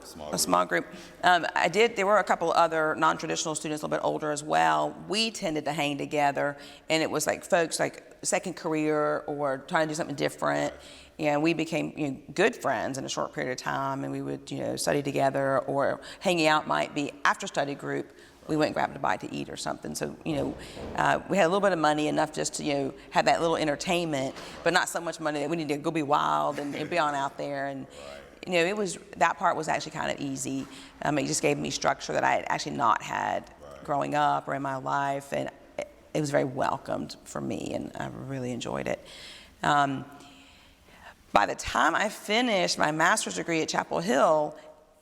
I did. There were a couple of other non-traditional students, a little bit older as well. We tended to hang together, and it was like folks like second career or trying to do something different. And we became good friends in a short period of time, and we would study together, or hanging out might be after study group. We went and grabbed a bite to eat or something. So, we had a little bit of money, enough just to, have that little entertainment, but not so much money that we need to go be wild and be on out there. And, that part was actually kind of easy. It just gave me structure that I had actually not had growing up or in my life. And it was very welcomed for me, and I really enjoyed it. By the time I finished my master's degree at Chapel Hill,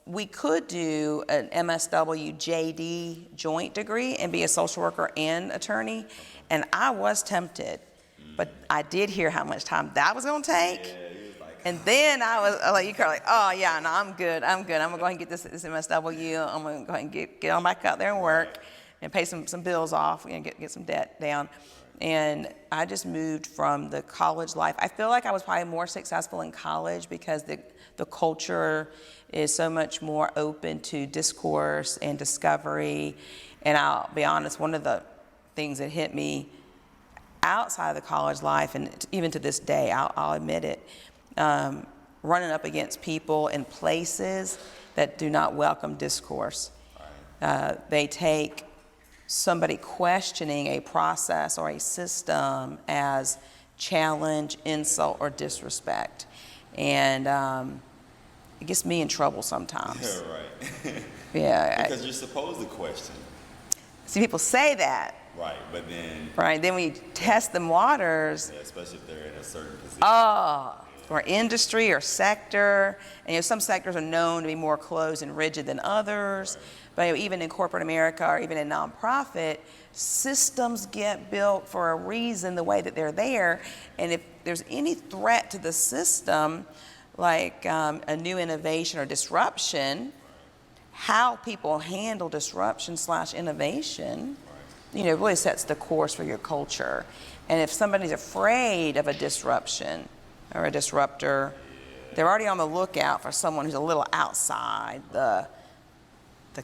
we could do an MSW JD joint degree and be a social worker and attorney, and I was tempted, but I did hear how much time that was going to take, and then I was like, oh yeah, no, I'm good. I'm gonna go ahead and get this MSW. I'm gonna go ahead and get on back out there and work and pay some bills off and get some debt down. And I just moved from the college life. I feel like I was probably more successful in college because the culture is so much more open to discourse and discovery. And I'll be honest, one of the things that hit me outside of the college life, and even to this day, I'll admit it, running up against people in places that do not welcome discourse. They take somebody questioning a process or a system as challenge, insult, or disrespect. And it gets me in trouble sometimes. Yeah, right. Yeah. Because you're supposed to question. See, people say that. Right, but then. Right, then when you test them waters. Yeah, especially if they're in a certain position. Oh, or industry or sector. And some sectors are known to be more closed and rigid than others. Right. But even in corporate America or even in nonprofit, systems get built for a reason the way that they're there. And if there's any threat to the system, like a new innovation or disruption, how people handle disruption/innovation, really sets the course for your culture. And if somebody's afraid of a disruption or a disruptor, they're already on the lookout for someone who's a little outside the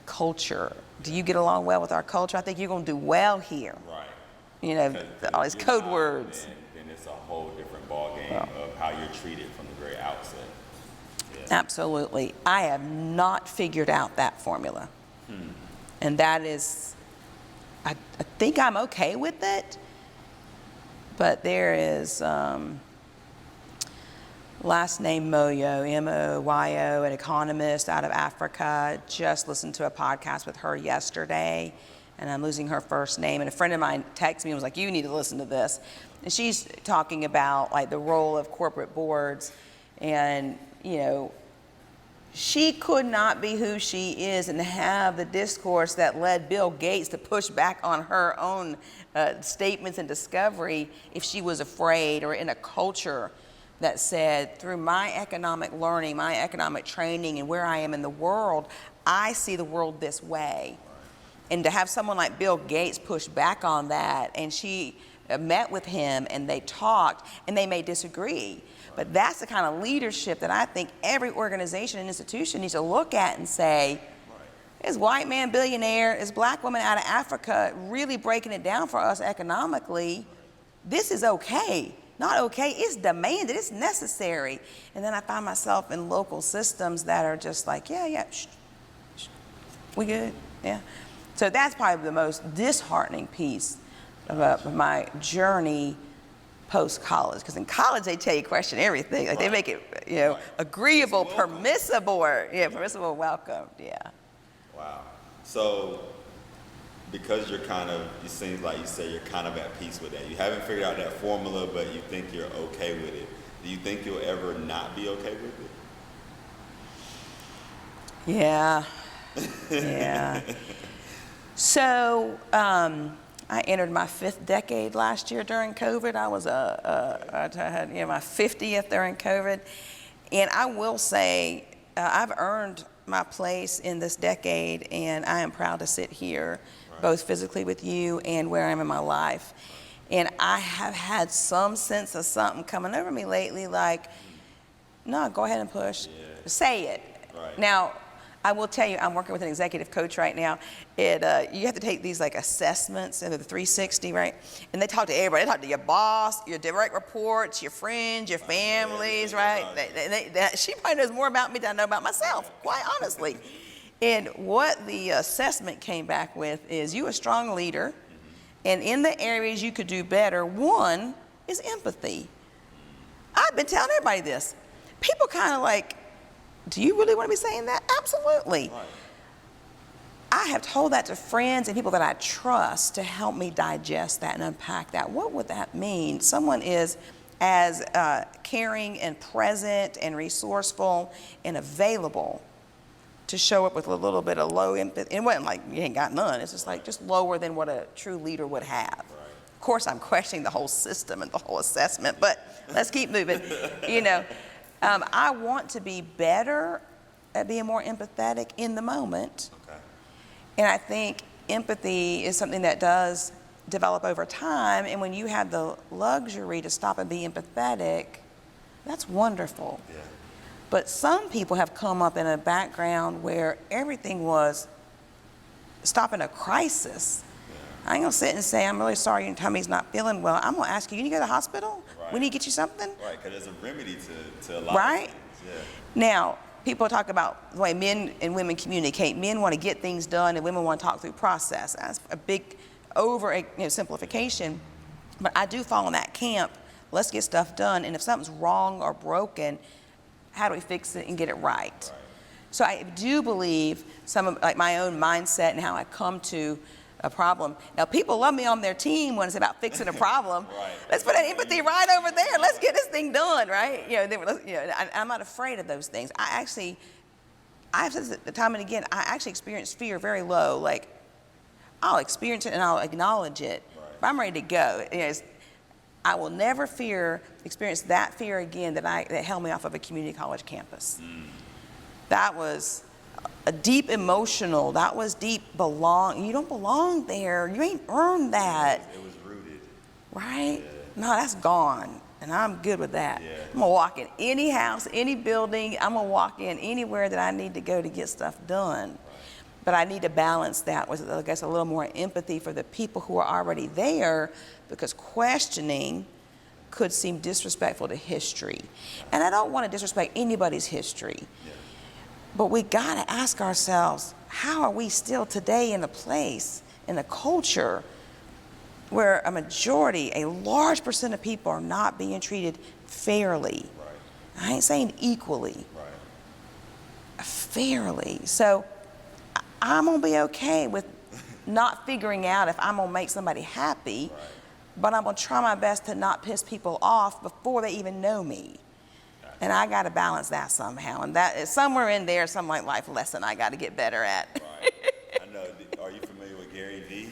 culture. Do you get along well with our culture? I think you're going to do well here. Right. All these code words. Then it's a whole different ballgame of how you're treated from the very outset. Yeah. Absolutely. I have not figured out that formula. And that is, I think I'm okay with it, but there is last name Moyo, M-O-Y-O, an economist out of Africa. Just listened to a podcast with her yesterday, and I'm losing her first name. And a friend of mine texted me and was like, you need to listen to this. And she's talking about like the role of corporate boards, and she could not be who she is and have the discourse that led Bill Gates to push back on her own statements and discovery if she was afraid, or in a culture that said, through my economic learning, my economic training, and where I am in the world, I see the world this way. And to have someone like Bill Gates push back on that, and she met with him and they talked, and they may disagree, but that's the kind of leadership that I think every organization and institution needs to look at and say, is white man billionaire, is black woman out of Africa really breaking it down for us economically? This is okay. Not okay, it's demanded, it's necessary. And then I find myself in local systems that are just like, we good, yeah. So that's probably the most disheartening piece of my journey post-college. Because in college, they tell you question everything. Like they make it, agreeable, permissible, permissible, welcome, yeah. Wow. So, because it seems like you say you're kind of at peace with that. You haven't figured out that formula, but you think you're okay with it. Do you think you'll ever not be okay with it? Yeah. So, I entered my 5th decade last year during COVID. I was I had my 50th during COVID. And I will say, I've earned my place in this decade, and I am proud to sit here, both physically with you and where I am in my life. And I have had some sense of something coming over me lately, like, no, go ahead and push. Say it. Right. Now, I will tell you, I'm working with an executive coach right now. You have to take these like assessments, the 360, right? And they talk to everybody. They talk to your boss, your direct reports, your friends, your families, right? She probably knows more about me than I know about myself, quite honestly. And what the assessment came back with is you a strong leader, and in the areas you could do better, one is empathy. I've been telling everybody this. People kind of like, do you really want to be saying that? Absolutely. Right. I have told that to friends and people that I trust to help me digest that and unpack that. What would that mean? Someone is as caring and present and resourceful and available to show up with a little bit of low empathy. It wasn't like you ain't got none. It's just like just lower than what a true leader would have. Right. Of course, I'm questioning the whole system and the whole assessment, but let's keep moving. I want to be better at being more empathetic in the moment. Okay. And I think empathy is something that does develop over time. And when you have the luxury to stop and be empathetic, that's wonderful. Yeah. But some people have come up in a background where everything was stopping a crisis. Yeah. I ain't gonna sit and say, I'm really sorry your tummy's not feeling well. I'm gonna ask you, you need to go to the hospital? Right. We need to get you something? Right, because there's a remedy to a lot right? of things. Yeah. Now, people talk about the way men and women communicate. Men want to get things done, and women want to talk through process. That's a big simplification. But I do fall in that camp. Let's get stuff done, and if something's wrong or broken, how do we fix it and get it right? So I do believe some of like my own mindset and how I come to a problem. Now, people love me on their team when it's about fixing a problem. Right. Let's put that empathy right over there. Let's get this thing thing done, right? I'm not afraid of those things. I've said this time and again, I actually experience fear very low. Like, I'll experience it and I'll acknowledge it. Right. But I'm ready to go. I will never experience that fear again that held me off of a community college campus. That was a deep emotional, that was deep you don't belong there. You ain't earned that. It was rooted. Right? Yeah. No, that's gone. And I'm good with that. Yeah. I'm going to walk in any house, any building. I'm going to walk in anywhere that I need to go to get stuff done. Right. But I need to balance that with, I guess, a little more empathy for the people who are already there, because questioning could seem disrespectful to history. And I don't want to disrespect anybody's history. Yeah. But we got to ask ourselves, how are we still today in a place, in a culture, where a large percent of people are not being treated fairly? Right. I ain't saying equally. Right. Fairly. So I'm going to be okay with not figuring out if I'm going to make somebody happy, Right. but I'm going to try my best to not piss people off before they even know me. And I got to balance that somehow. And that is somewhere in there, some life lesson I got to get better at. Right. I know. Are you familiar with Gary Vee?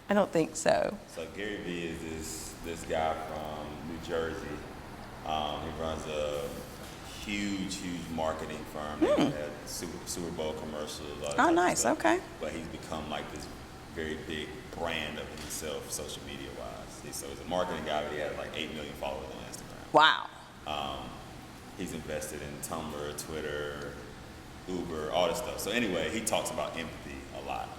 I don't think so. So Gary Vee is this guy from New Jersey. He runs a huge marketing firm. He had Super Bowl commercials. Oh, nice. Okay. But he's become like this very big brand of himself, social media wise. So he's a marketing guy, but he has like 8 million followers on Instagram. Wow. He's invested in Tumblr, Twitter, Uber, all this stuff. So anyway, he talks about empathy a lot.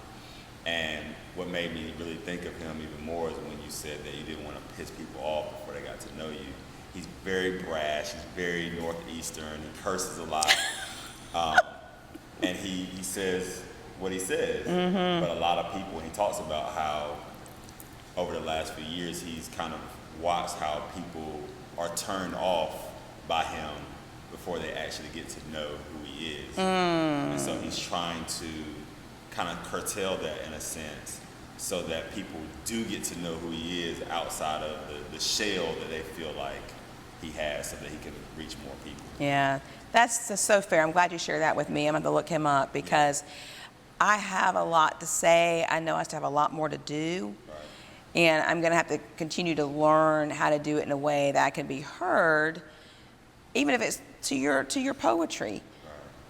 And what made me really think of him even more is when you said that you didn't want to piss people off before they got to know you. He's very brash, he's very Northeastern, he curses a lot. And he says what he says. Mm-hmm. But a lot of people, he talks about how over the last few years, he's kind of watched how people are turned off by him before they actually get to know who he is. And so he's trying to kind of curtail that in a sense so that people do get to know who he is outside of the shell that they feel like he has, so that he can reach more people. Yeah, that's just so fair. I'm glad you shared that with me. I'm going to look him up because I have a lot to say. I know I still have a lot more to do. Right. And I'm going to have to continue to learn how to do it in a way that can be heard, even if it's to your poetry,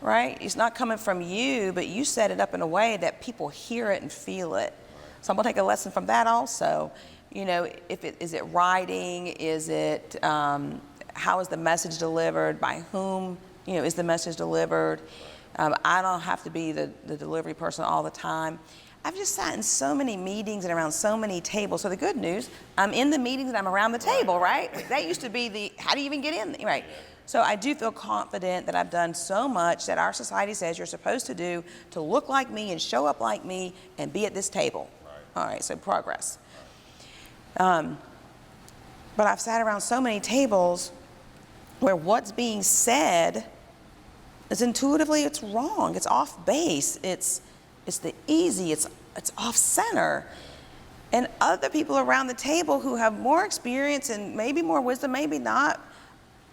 right? It's not coming from you, but you set it up in a way that people hear it and feel it. So I'm going to take a lesson from that also. Is it writing? Is it, how is the message delivered? By whom, is the message delivered? I don't have to be the delivery person all the time. I've just sat in so many meetings and around so many tables. So the good news, I'm in the meetings and I'm around the table, right? That used to be how do you even get in, right? So I do feel confident that I've done so much that our society says you're supposed to do to look like me and show up like me and be at this table. Right. All right, so progress. Right. But I've sat around so many tables where what's being said is intuitively it's wrong, it's off base, it's the easy, it's off center. And other people around the table who have more experience and maybe more wisdom, maybe not,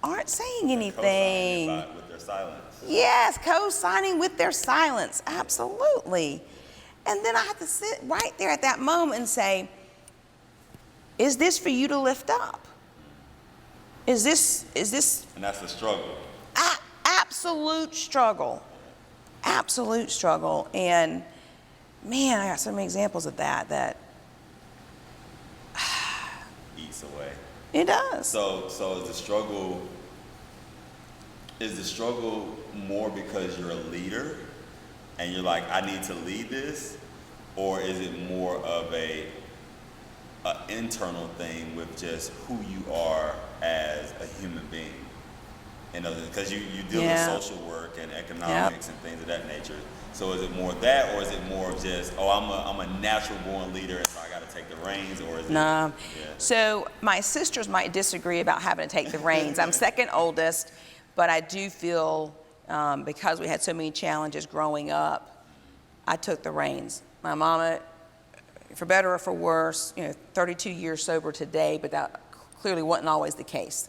aren't saying anything. Co-signing with their silence. Yes, co-signing with their silence, absolutely. And then I have to sit right there at that moment and say, is this for you to lift up? Is this? And that's the struggle. Absolute struggle. Absolute struggle. And man, I got so many examples of that Eats away. It does. So is the struggle more because you're a leader and you're like, I need to lead this? Or is it more of a internal thing with just who you are as a human being? Because you deal with social work and economics and things of that nature. So is it more that, or is it more of just, I'm a natural born leader and so I got to take the reins, or is it? No. So my sisters might disagree about having to take the reins. I'm second oldest, but I do feel because we had so many challenges growing up, I took the reins. My mama, for better or for worse, 32 years sober today, but that clearly wasn't always the case.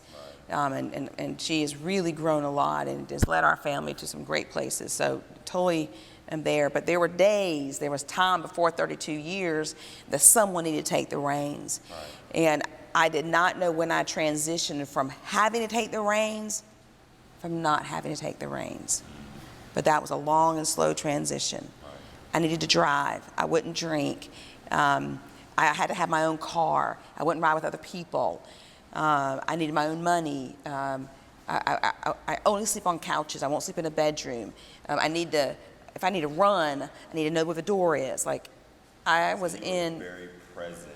And she has really grown a lot and has led our family to some great places. So totally am there. But there was time before 32 years that someone needed to take the reins. Right. And I did not know when I transitioned from having to take the reins from not having to take the reins. But that was a long and slow transition. Right. I needed to drive. I wouldn't drink. I had to have my own car. I wouldn't ride with other people. I needed my own money. I only sleep on couches. I won't sleep in a bedroom. If I need to run, I need to know where the door is. Like, I was in. Very present.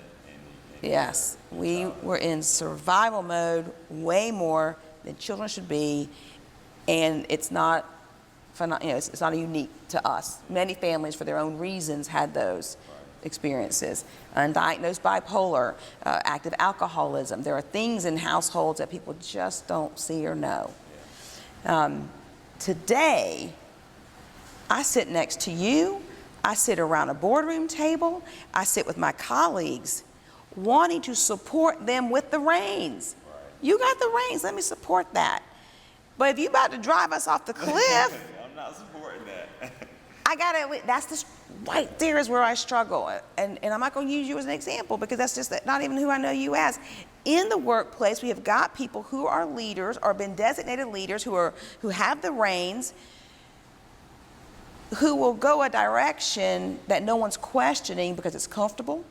Yes, we were in survival mode way more than children should be, and it's not, it's not unique to us. Many families, for their own reasons, had those experiences. Undiagnosed bipolar, active alcoholism. There are things in households that people just don't see or know. Today, I sit next to you. I sit around a boardroom table. I sit with my colleagues, wanting to support them with the reins. Right. You got the reins, let me support that. But if you about to drive us off the cliff, I'm not supporting that. that's right there is where I struggle. And I'm not going to use you as an example because that's just not even who I know you as. In the workplace, we have got people who are leaders or been designated leaders who have the reins, who will go a direction that no one's questioning because it's comfortable.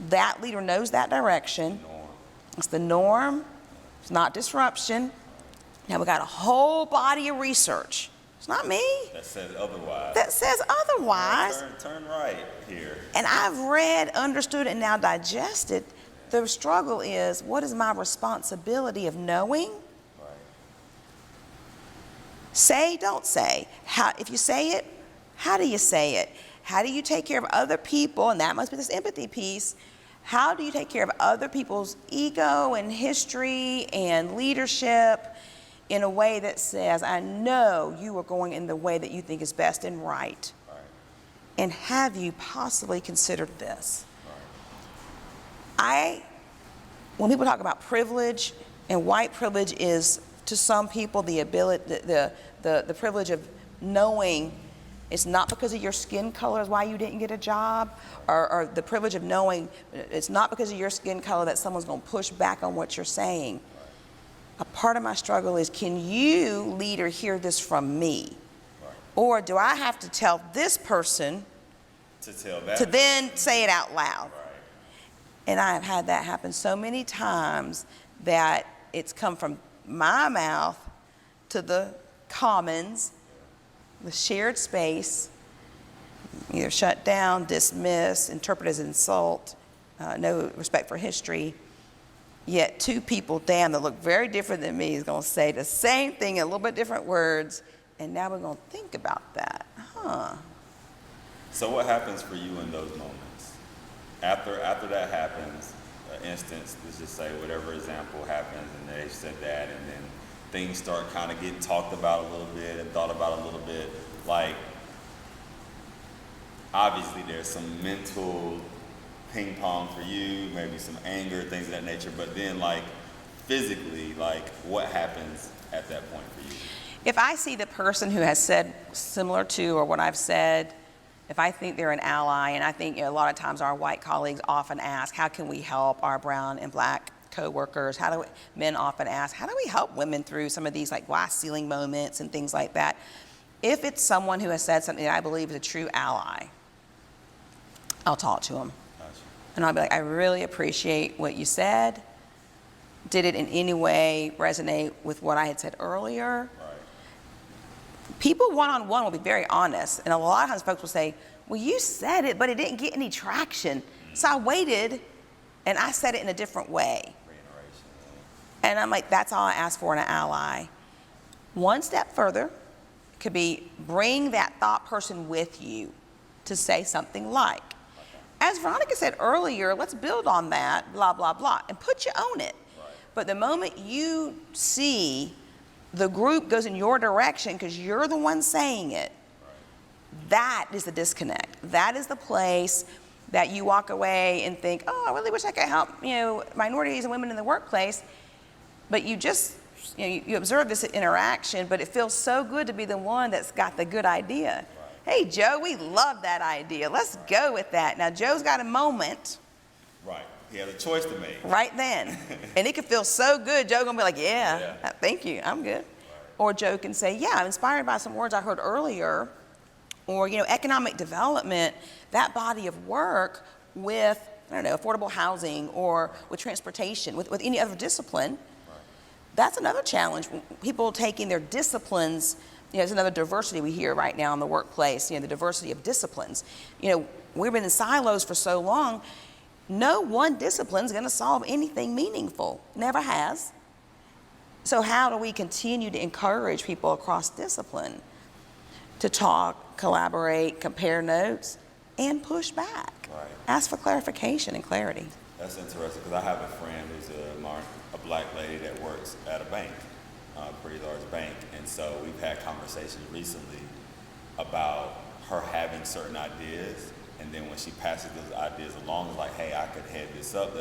That leader knows that direction. It's the norm. It's not disruption. Now we got a whole body of research. It's not me. That says otherwise. That says otherwise. Turn right here. And I've read, understood, and now digested. The struggle is, what is my responsibility of knowing? Right. Say, don't say. If you say it, how do you say it? How do you take care of other people? And that must be this empathy piece. How do you take care of other people's ego and history and leadership in a way that says, I know you are going in the way that you think is best and right. And have you possibly considered this? When people talk about privilege, and white privilege is to some people the ability, the privilege of knowing it's not because of your skin color is why you didn't get a job, or the privilege of knowing it's not because of your skin color that someone's going to push back on what you're saying. A part of my struggle is, can you, leader, hear this from me? Right. Or do I have to tell this person to then say it out loud? Right. And I have had that happen so many times that it's come from my mouth to the commons, the shared space, either shut down, dismiss, interpret as insult, no respect for history. Yet two people down that look very different than me is going to say the same thing in a little bit different words, and now we're going to think about that. So what happens for you in those moments? After that happens, instance, let's just say whatever example happens, and they said that, and then things start kind of getting talked about a little bit and thought about a little bit. Like, obviously there's some mental ping pong for you, maybe some anger, things of that nature, but then like physically, like what happens at that point for you? If I see the person who has said similar to or what I've said, if I think they're an ally, and I think a lot of times our white colleagues often ask, how can we help our brown and black co-workers? Men often ask, how do we help women through some of these like glass ceiling moments and things like that? If it's someone who has said something that I believe is a true ally, I'll talk to them. And I'll be like, I really appreciate what you said. Did it in any way resonate with what I had said earlier? Right. People one-on-one will be very honest. And a lot of times folks will say, well, you said it, but it didn't get any traction. So I waited, and I said it in a different way. And I'm like, that's all I ask for in an ally. One step further could be bring that thought person with you to say something like, as Veronica said earlier, let's build on that, blah, blah, blah, and put you on it. Right. But the moment you see the group goes in your direction because you're the one saying it, right, that is the disconnect. That is the place that you walk away and think, oh, I really wish I could help, minorities and women in the workplace. but you just, you observe this interaction, but it feels so good to be the one that's got the good idea. Hey, Joe, we love that idea. Let's go with that. Now, Joe's got a moment. Right. He has a choice to make. Right then. And it could feel so good. Joe gonna be like, yeah. Thank you, I'm good. Right. Or Joe can say, yeah, I'm inspired by some words I heard earlier. Or, economic development, that body of work with, I don't know, affordable housing or with transportation, with any other discipline. Right. That's another challenge. People taking their disciplines, there's another diversity we hear right now in the workplace, the diversity of disciplines. We've been in silos for so long. No one discipline is going to solve anything meaningful. Never has. So how do we continue to encourage people across discipline to talk, collaborate, compare notes, and push back? Right. Ask for clarification and clarity. That's interesting because I have a friend who's a black lady that works at a bank, a pretty large bank, and so we've had conversations recently about her having certain ideas. And then when she passes those ideas along, it's like, hey, I could head this up,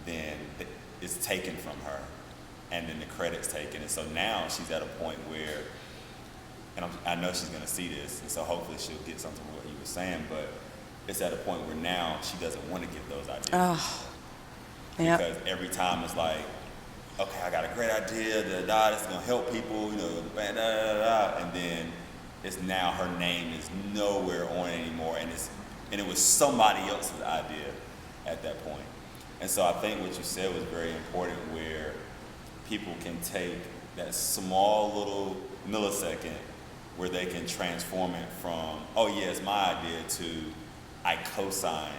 then it's taken from her. And then the credit's taken. And so now she's at a point where, and I know she's going to see this, and so hopefully she'll get something from what you were saying, but it's at a point where now she doesn't want to give those ideas. Oh, yep. Because every time it's like, okay, I got a great idea, this is going to help people, and then it's now her name is nowhere on it anymore, and it was somebody else's idea at that point. And so I think what you said was very important, where people can take that small little millisecond where they can transform it from, oh yeah, it's my idea, to I co-sign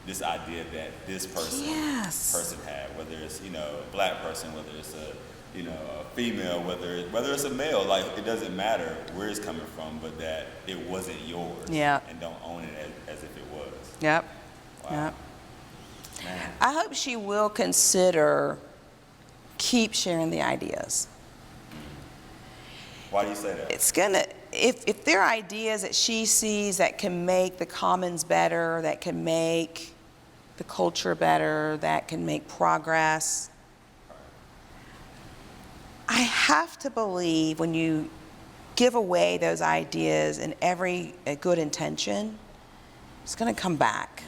this idea that this person had, whether it's a black person, whether it's a female, whether it's a male, like it doesn't matter where it's coming from, but that it wasn't yours. Yeah. And don't own it as if it was. Yep. Wow. Yep. Man. I hope she will consider keep sharing the ideas. Why do you say that? It's gonna, if there are ideas that she sees that can make the commons better, that can make the culture better, that can make progress, I have to believe when you give away those ideas in every good intention, it's going to come back.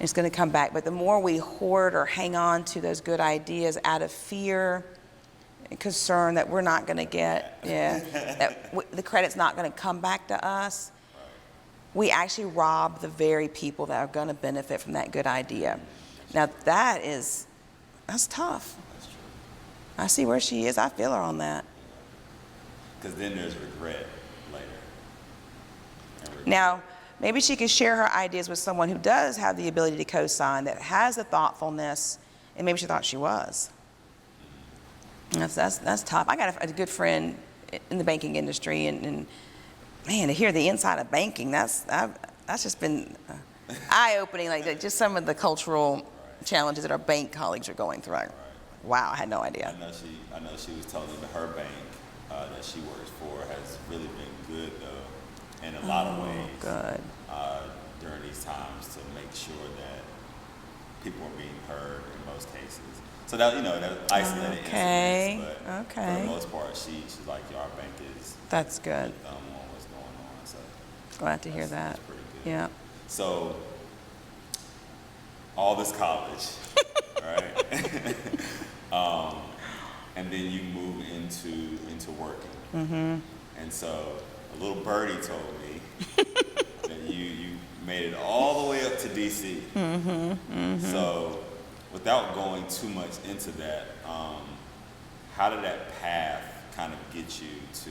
It's going to come back. But the more we hoard or hang on to those good ideas out of fear and concern that we're not going to get, that the credit's not going to come back to us, we actually rob the very people that are going to benefit from that good idea. Now that's tough. I see where she is. I feel her on that. Because then there's regret later. Now, maybe she could share her ideas with someone who does have the ability to co-sign, that has the thoughtfulness, and maybe she thought she was. That's tough. I got a good friend in the banking industry, and man, to hear the inside of banking, that's just been eye-opening. Like just some of the cultural challenges that our bank colleagues are going through. Wow, I had no idea. I know she was telling me that her bank that she works for has really been good, though, in a lot of ways. Good. During these times, to make sure that people are being heard in most cases. So that that isolated incidents, but for the most part, she's like, our bank is. That's good. On what's going on. So glad to hear that. That's pretty good. Yeah. So all this college, right? And then you move into working. Mm-hmm. And so a little birdie told me that you made it all the way up to DC. Mm-hmm. Mm-hmm. So without going too much into that, how did that path kind of get you to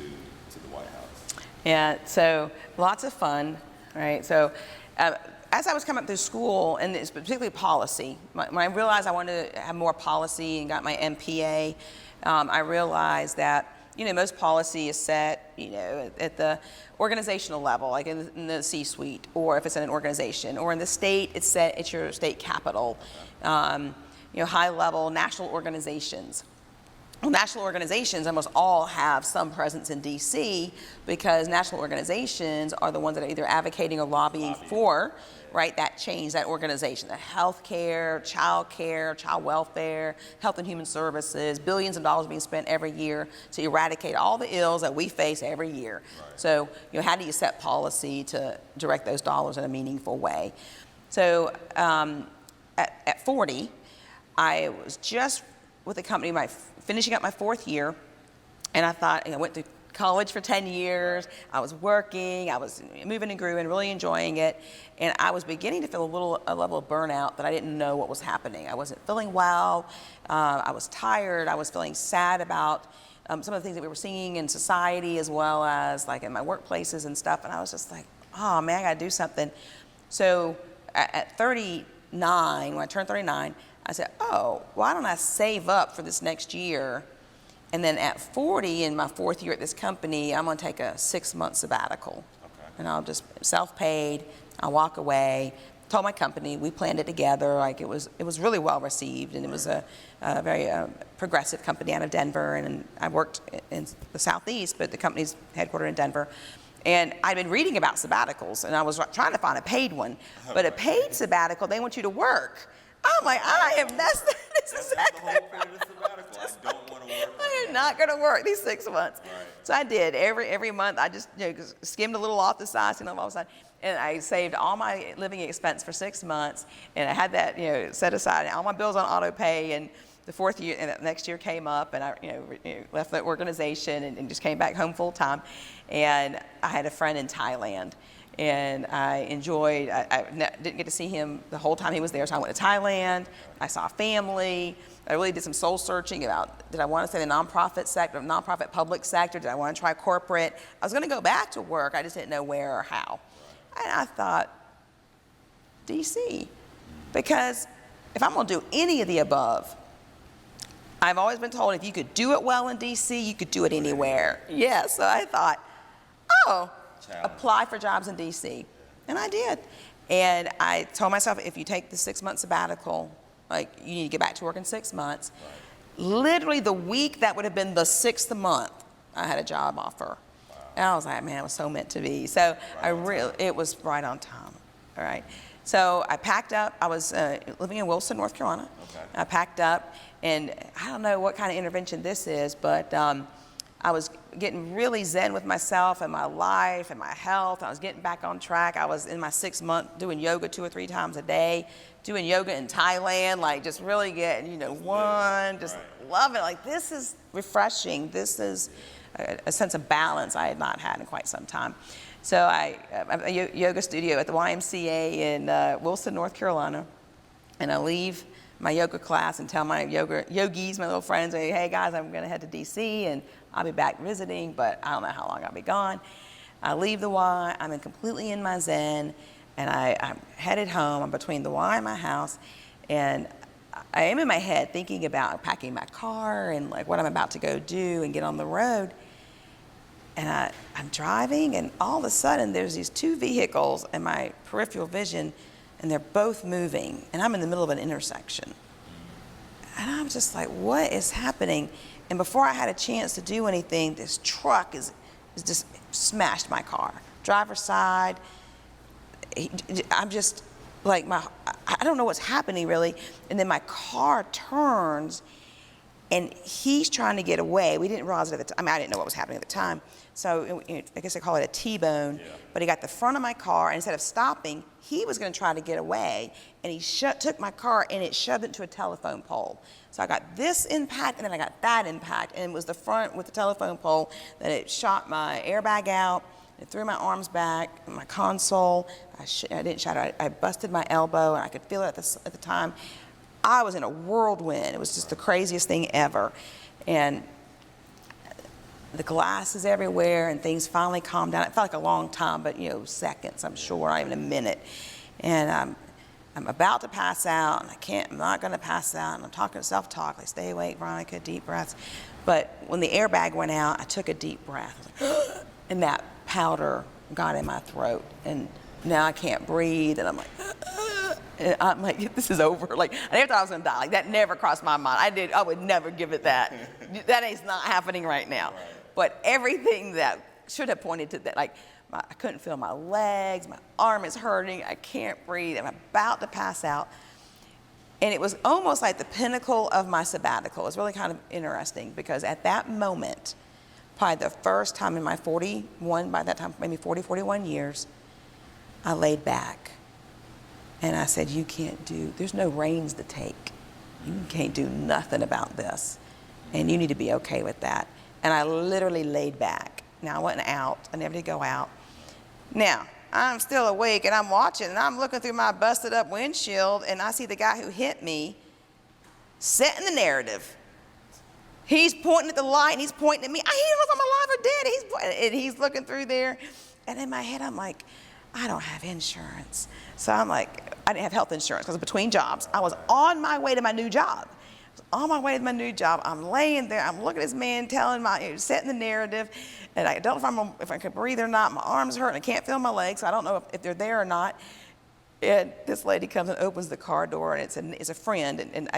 the White House? Yeah, so lots of fun, right? So as I was coming up through school, and it's particularly policy, when I realized I wanted to have more policy and got my MPA, I realized that most policy is set at the organizational level, like in the C-suite, or if it's in an organization, or in the state, it's set at your state capital, high level national organizations. well, national organizations almost all have some presence in DC because national organizations are the ones that are either advocating or lobbying for, right, that change, that organization, the healthcare, child welfare, health and human services, billions of dollars being spent every year to eradicate all the ills that we face every year. Right. So, how do you set policy to direct those dollars in a meaningful way? So, at 40, I was just with the company, finishing up my 4th year, and I thought, I went to college for 10 years, I was working, I was moving and grooving, really enjoying it, and I was beginning to feel a level of burnout that I didn't know what was happening. I wasn't feeling well, I was tired, I was feeling sad about some of the things that we were seeing in society as well as like in my workplaces and stuff, and I was just like, oh man, I gotta do something. So at 39, when I turned 39, I said, oh, why don't I save up for this next year? And then at 40, in my 4th year at this company, I'm gonna take a 6-month sabbatical. Okay. And I'll just, self-paid, I'll walk away. Told my company, we planned it together, like it was really well received, and it was a very progressive company out of Denver, and I worked in the Southeast, but the company's headquartered in Denver. And I'd been reading about sabbaticals, and I was trying to find a paid one. But a paid sabbatical, they want you to work. I'm like, that's exactly the whole point of the sabbatical. I don't want to work. I am not going to work these 6 months. Right. So I did. Every month, I just skimmed a little off the side, all of a sudden, and I saved all my living expense for 6 months, and I had that set aside, and all my bills on auto pay. And the 4th year, and the next year came up, and I left the organization and just came back home full time. And I had a friend in Thailand. And I enjoyed, I didn't get to see him the whole time he was there, so I went to Thailand, I saw family, I really did some soul searching about, did I want to stay in the nonprofit sector, nonprofit public sector, did I want to try corporate? I was going to go back to work, I just didn't know where or how. And I thought, DC, because if I'm going to do any of the above, I've always been told if you could do it well in DC, you could do it anywhere. Yeah, so I thought, oh, apply for jobs in DC, and I did. And I told myself, if you take the 6-month sabbatical, like you need to get back to work in 6 months. Right. Literally the week that would have been the 6th month, I had a job offer. Wow. And I was like, man, it was so meant to be. So it was right on time. All right. So I packed up. I was living in Wilson, North Carolina. Okay. I packed up, and I don't know what kind of intervention this is, but I was getting really zen with myself and my life and my health. I was getting back on track. I was in my 6th month doing yoga 2 or 3 times a day, doing yoga in Thailand, like just really getting, just loving it. Like, this is refreshing. This is a sense of balance I had not had in quite some time. So I have a yoga studio at the YMCA in Wilson, North Carolina, and I leave my yoga class and tell my yogis, my little friends, hey guys, I'm going to head to DC and I'll be back visiting, but I don't know how long I'll be gone. I leave the Y, I'm completely in my zen, and I'm headed home. I'm between the Y and my house, and I am in my head thinking about packing my car and like what I'm about to go do and get on the road. And I'm driving, and all of a sudden there's these 2 vehicles in my peripheral vision, and they're both moving, and I'm in the middle of an intersection. And I'm just like, what is happening? And before I had a chance to do anything, this truck is just smashed my car. Driver's side, I'm just like, I don't know what's happening really. And then my car turns, and he's trying to get away. We didn't realize it at the time. I mean, I didn't know what was happening at the time. So I guess they call it a T-bone. Yeah. But he got the front of my car, and instead of stopping, he was going to try to get away. And he took my car, and it shoved it into a telephone pole. So I got this impact, and then I got that impact. And it was the front with the telephone pole that it shot my airbag out. It threw my arms back, my console. I didn't shatter. I busted my elbow, and I could feel it at the time. I was in a whirlwind. It was just the craziest thing ever. And the glass is everywhere, and things finally calmed down. It felt like a long time, but seconds, I'm sure, not even a minute. And I'm about to pass out, and I'm not going to pass out, and I'm talking self-talk, like, stay awake, Veronica, deep breaths. But when the airbag went out, I took a deep breath, I was like, and that powder got in my throat, and now I can't breathe, and I'm like, And I'm like, this is over. Like, I never thought I was gonna die. Like, that never crossed my mind. I would never give it that. That is not happening right now. Right. But everything that should have pointed to that, like, I couldn't feel my legs, my arm is hurting, I can't breathe, I'm about to pass out. And it was almost like the pinnacle of my sabbatical. It's really kind of interesting because at that moment, probably the first time in my 41, by that time, maybe 40, 41 years, I laid back. And I said, there's no reins to take. You can't do nothing about this. And you need to be okay with that. And I literally laid back. Now, I wasn't out. I never did go out. Now, I'm still awake, and I'm watching, and I'm looking through my busted up windshield, and I see the guy who hit me setting the narrative. He's pointing at the light, and he's pointing at me. He don't know if I'm alive or dead. And he's looking through there. And in my head, I'm like, I don't have insurance. So I'm like, I didn't have health insurance because between jobs. I was on my way to my new job. I'm laying there, I'm looking at this man setting the narrative, and I don't know if I can breathe or not. My arms hurt, and I can't feel my legs, so I don't know if they're there or not. And this lady comes and opens the car door, and it's a friend, and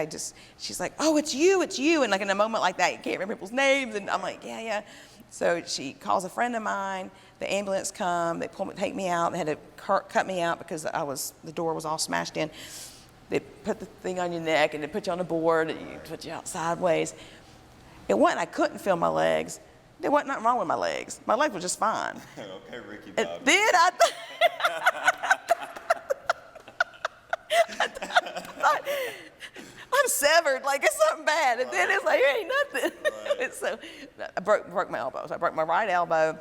she's like, oh, it's you. And like in a moment like that, you can't remember people's names, and I'm like, yeah. So she calls a friend of mine, the ambulance come, they take me out, they had to cut me out because the door was all smashed in. They put the thing on your neck, and they put you on a board, and you put you out sideways. It wasn't I couldn't feel my legs. There wasn't nothing wrong with my legs. My legs were just fine. Okay, Ricky And Bobby. then I thought, I'm severed, like it's something bad. And then it's like, it ain't nothing. Right. And so I broke my elbow. So I broke my right elbow.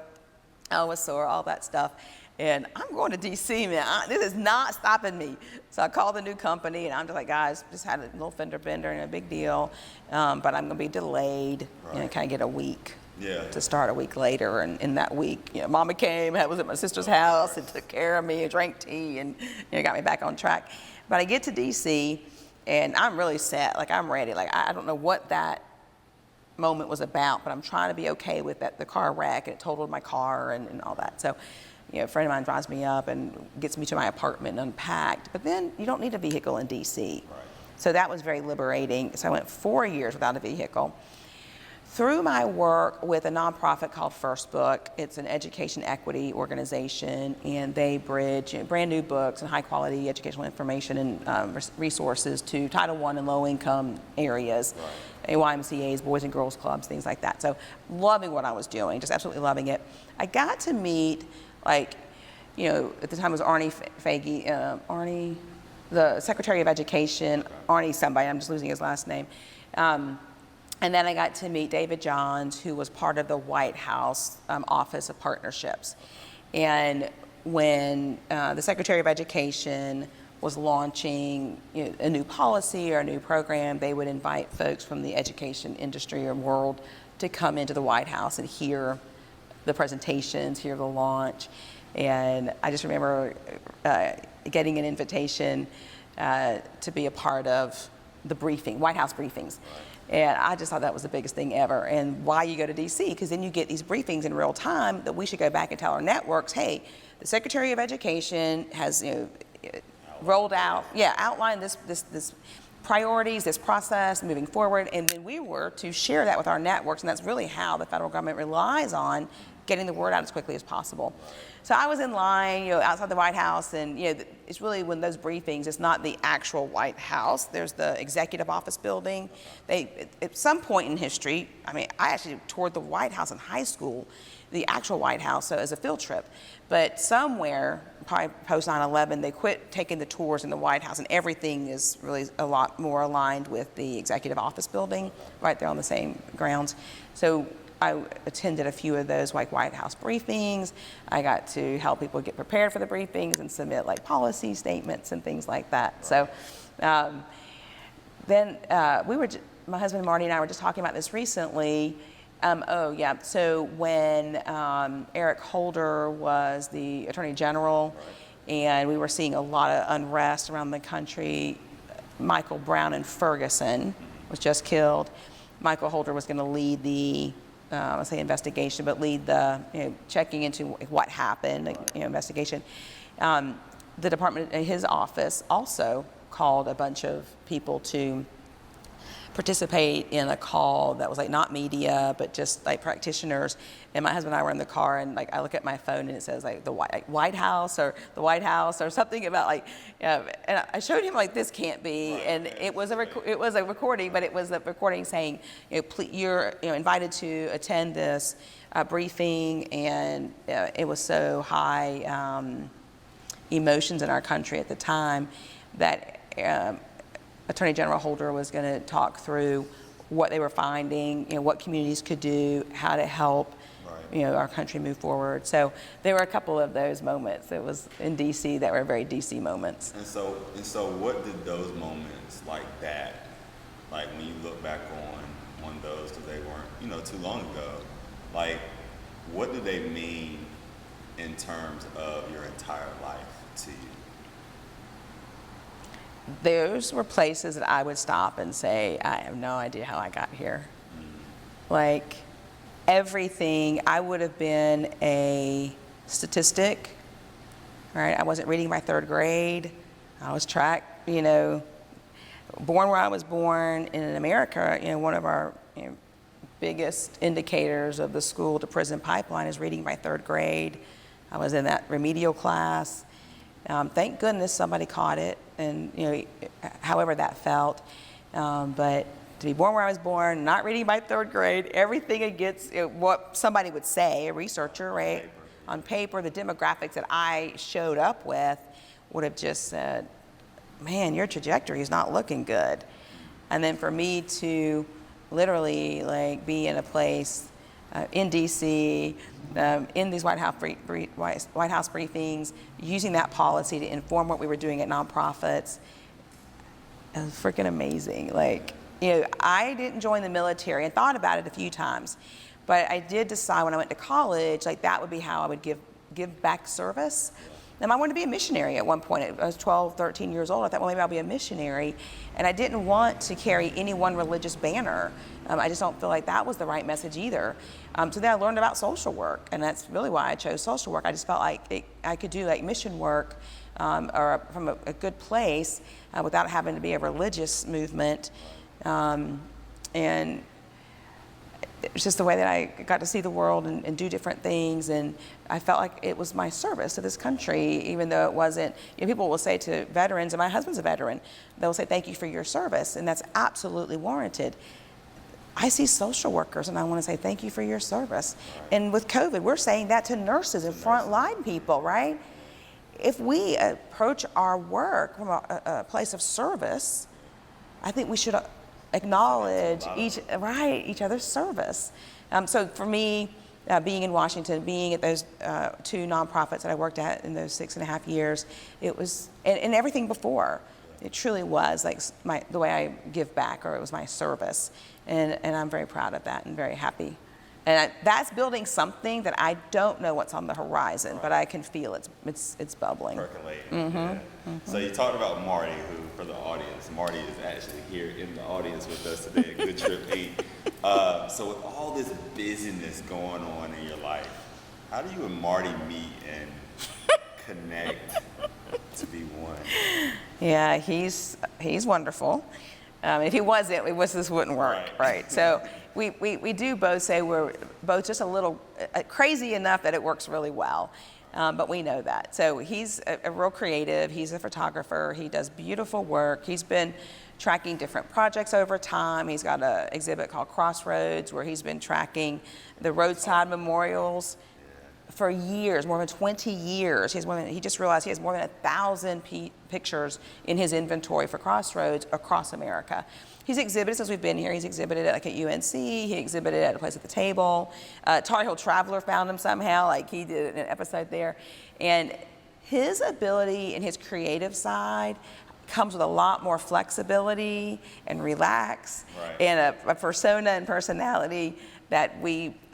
I was sore, all that stuff. And I'm going to D.C., man. This is not stopping me. So I called the new company, and I'm just like, guys, just had a little fender bender and a big deal, but I'm going to be delayed. Right. Kind of get a week to start a week later. And in that week, Mama came, was at my sister's house, and took care of me, and drank tea, and got me back on track. But I get to D.C., and I'm really set. Like, I'm ready. Like, I don't know what that moment was about, but I'm trying to be okay with the car wreck, and it totaled my car and all that. So, a friend of mine drives me up and gets me to my apartment unpacked. But then you don't need a vehicle in D.C. Right. So that was very liberating. So I went 4 years without a vehicle. Through my work with a nonprofit called First Book, it's an education equity organization, and they bridge brand new books and high quality educational information and resources to Title I and low income areas, right. YMCAs, Boys and Girls Clubs, things like that. So loving what I was doing, just absolutely loving it. I got to meet, at the time it was Arnie Faggy, the Secretary of Education, Arnie somebody, I'm just losing his last name. And then I got to meet David Johns, who was part of the White House Office of Partnerships. And when the Secretary of Education was launching a new policy or a new program, they would invite folks from the education industry or world to come into the White House and hear the presentations, hear the launch. And I just remember getting an invitation to be a part of the briefing, White House briefings. And I just thought that was the biggest thing ever. And why you go to DC, because then you get these briefings in real time that we should go back and tell our networks, hey, the Secretary of Education has rolled out, outlined this priorities, this process moving forward, and then we were to share that with our networks, and that's really how the federal government relies on getting the word out as quickly as possible. So I was in line, outside the White House, and it's really when those briefings, it's not the actual White House. There's the executive office building. At some point in history, I actually toured the White House in high school, the actual White House, so as a field trip. But somewhere, probably post 9/11, they quit taking the tours in the White House, and everything is really a lot more aligned with the executive office building, right there on the same grounds. So I attended a few of those White House briefings. I got to help people get prepared for the briefings and submit policy statements and things like that. Right. So then my husband Marty and I were just talking about this recently. So when Eric Holder was the Attorney General, right. and we were seeing a lot of unrest around the country, Michael Brown in Ferguson was just killed. Michael Holder was going to lead the investigation, but lead the checking into what happened, investigation. the department, his office also called a bunch of people to participate in a call that was like not media, but just like practitioners. And my husband and I were in the car, and like I look at my phone and it says like the White House or the White House or something about like, and I showed him like this can't be, and it was a recording, but it was a recording saying, you're invited to attend this briefing, and it was so high emotions in our country at the time that Attorney General Holder was going to talk through what they were finding, what communities could do, how to help, our country move forward. So there were a couple of those moments that was in DC that were very DC moments. And so what did those moments like that, like when you look back on those, because they weren't, too long ago, like what do they mean in terms of your entire life to you? Those were places that I would stop and say, I have no idea how I got here. Like everything, I would have been a statistic, right? I wasn't reading by third grade. I was born where I was born in America. One of our biggest indicators of the school to prison pipeline is reading by third grade. I was in that remedial class. Thank goodness somebody caught it, and however that felt. But to be born where I was born, not reading by third grade, everything against what somebody would say, a researcher, right? On paper, the demographics that I showed up with would have just said, man, your trajectory is not looking good. And then for me to literally like be in a place in DC, in these White House briefings, using that policy to inform what we were doing at nonprofits, it was freaking amazing. Like, I didn't join the military and thought about it a few times, but I did decide when I went to college, like that would be how I would give back service. And I wanted to be a missionary at one point. I was 12, 13 years old. I thought, well, maybe I'll be a missionary. And I didn't want to carry any one religious banner. I just don't feel like that was the right message either. So then I learned about social work, and that's really why I chose social work. I just felt like I could do like mission work or from a good place without having to be a religious movement. And it's just the way that I got to see the world and do different things, and I felt like it was my service to this country, even though it wasn't. People will say to veterans, and my husband's a veteran, they'll say thank you for your service, and that's absolutely warranted. I see social workers and I want to say thank you for your service. And with COVID, we're saying that to nurses and frontline people, right? If we approach our work from a place of service, I think we should acknowledge each other's service. So for me, being in Washington, being at those two nonprofits that I worked at in those 6.5 years, it was, and everything before, it truly was like the way I give back, or it was my service. And I'm very proud of that and very happy. And that's building something that I don't know what's on the horizon, but I can feel it's bubbling. Percolating. Yeah. So you talked about Marty, who, for the audience, Marty is actually here in the audience with us today at Good Trip 8. So with all this busyness going on in your life, how do you and Marty meet and connect to be one? Yeah, he's wonderful. If he wasn't, this wouldn't work, right? So we do both say we're both just a little crazy enough that it works really well, but we know that. So he's a real creative. He's a photographer. He does beautiful work. He's been tracking different projects over time. He's got an exhibit called Crossroads where he's been tracking the roadside memorials for years, more than 20 years. He just realized he has more than 1,000 pictures in his inventory for Crossroads across America. He's exhibited since we've been here. He's exhibited at UNC. He exhibited at a place at the table. Tar Heel Traveler found him somehow, like he did an episode there. And his ability and his creative side comes with a lot more flexibility and relax, and a persona and personality that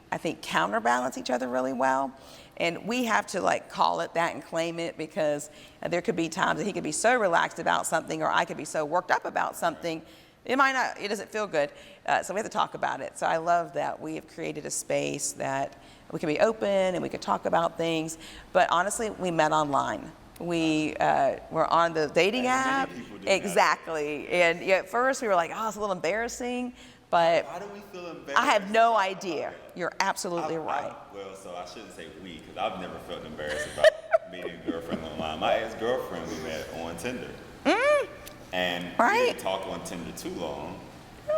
I think counterbalance each other really well. And we have to call it that and claim it, because there could be times that he could be so relaxed about something, or I could be so worked up about something, it doesn't feel good. So we have to talk about it. So I love that we have created a space that we can be open and we can talk about things. But honestly, we met online. We were on the dating Many app. people do that. Exactly. And at first we were like, oh, it's a little embarrassing, but Why do we feel embarrassed? I have no idea. You're absolutely right. Well, so I shouldn't say we, because I've never felt embarrassed about meeting a girlfriend online. My ex-girlfriend we met on Tinder. And we didn't talk on Tinder too long.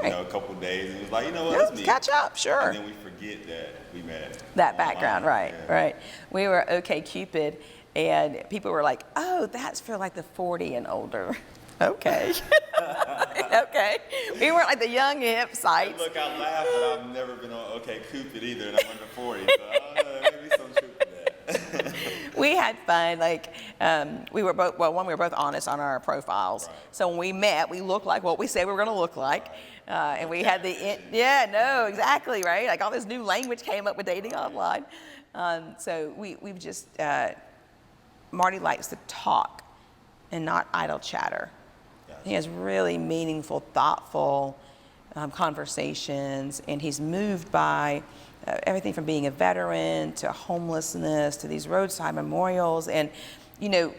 You know, a couple days, and it was like, you know what, let's meet. Catch up, sure. And then we forget that we met That online. background, right, Yeah. right. We were OkCupid, and people were like, oh, that's for like the 40 and older. Okay. Okay. We weren't like the young hip sites. Look, I laugh, but I've never been on OkCupid either, and I'm under 40, so I don't know, maybe some truth to that. We had fun. Like, we were both, well, one, we were both honest on our profiles. Right. So when we met, we looked like what we said we were going to look like. And we had yeah, no, exactly, right? Like all this new language came up with dating online. So we've just, Marty likes to talk and not idle chatter. Gotcha. He has really meaningful, thoughtful conversations, and he's moved by everything from being a veteran to homelessness to these roadside memorials. And, you know,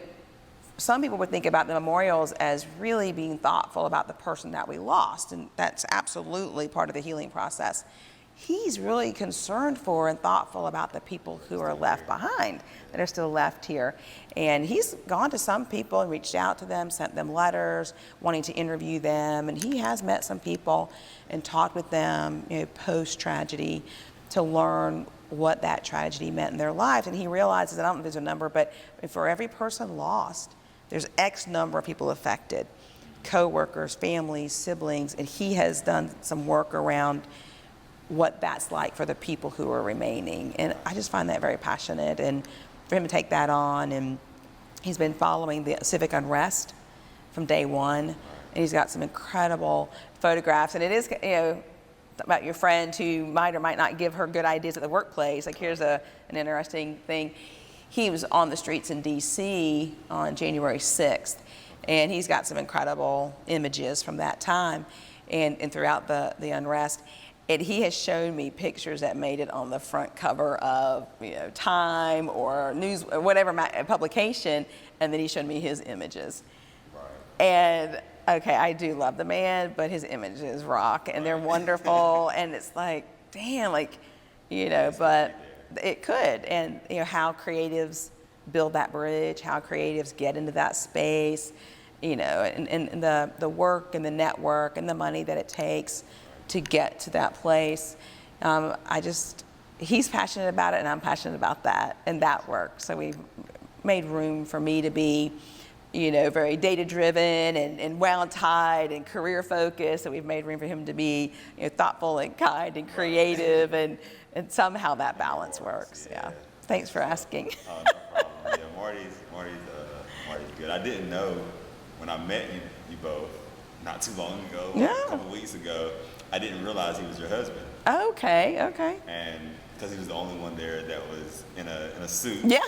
some people would think about the memorials as really being thoughtful about the person that we lost, and that's absolutely part of the healing process. He's really concerned for and thoughtful about the people who are left behind, that are still left here. And he's gone to some people and reached out to them, sent them letters, wanting to interview them. And he has met some people and talked with them, you know, post-tragedy, to learn what that tragedy meant in their lives. And he realizes, I don't know if there's a number, but for every person lost, there's X number of people affected, co-workers, families, siblings, and he has done some work around what that's like for the people who are remaining. And I just find that very passionate, and for him to take that on, and he's been following the civic unrest from day one, and he's got some incredible photographs. And it is, you know, about your friend who might or might not give her good ideas at the workplace. Like, here's an interesting thing. He was on the streets in DC on January 6th, and he's got some incredible images from that time and throughout the unrest. And he has shown me pictures that made it on the front cover of, you know, Time or News or whatever publication, and then he showed me his images. Right. And okay, I do love the man, but his images rock, and they're wonderful. And it's like, damn, like, you know, but it could. And, you know, how creatives build that bridge, how creatives get into that space, you know, and the work and the network and the money that it takes to get to that place. He's passionate about it, and I'm passionate about that and that work. So we've made room for me to be, you know, very data-driven and well-tied and career-focused. And we've made room for him to be, you know, thoughtful and kind and creative, and somehow that balance works. Yeah. Thanks for asking. Oh, no problem. Yeah, Marty's good. I didn't know when I met you both not too long ago, a couple weeks ago. I didn't realize he was your husband. Okay. And because he was the only one there that was in a suit. Yeah.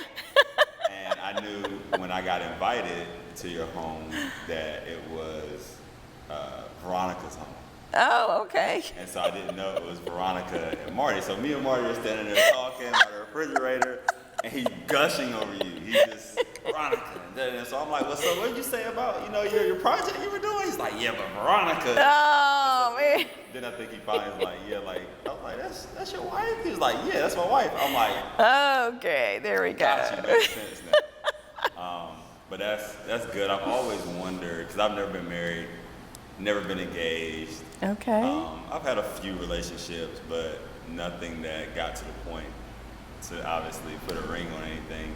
And I knew when I got invited to your home that it was Veronica's home. Oh, okay. And so I didn't know it was Veronica and Marty. So me and Marty were standing there talking by the refrigerator, and he's gushing over you. He's just, Veronica. And so I'm like, well, so what did you say about, you know, your project you were doing? He's like, yeah, but Veronica. Oh, man. Then I think he finally like, yeah, like, I was like, that's your wife? He was like, yeah, that's my wife. I'm like, okay, there we go. Gosh, it makes sense now. But that's good. I've always wondered, because I've never been married, never been engaged. Okay. I've had a few relationships, but nothing that got to the point to obviously put a ring on anything.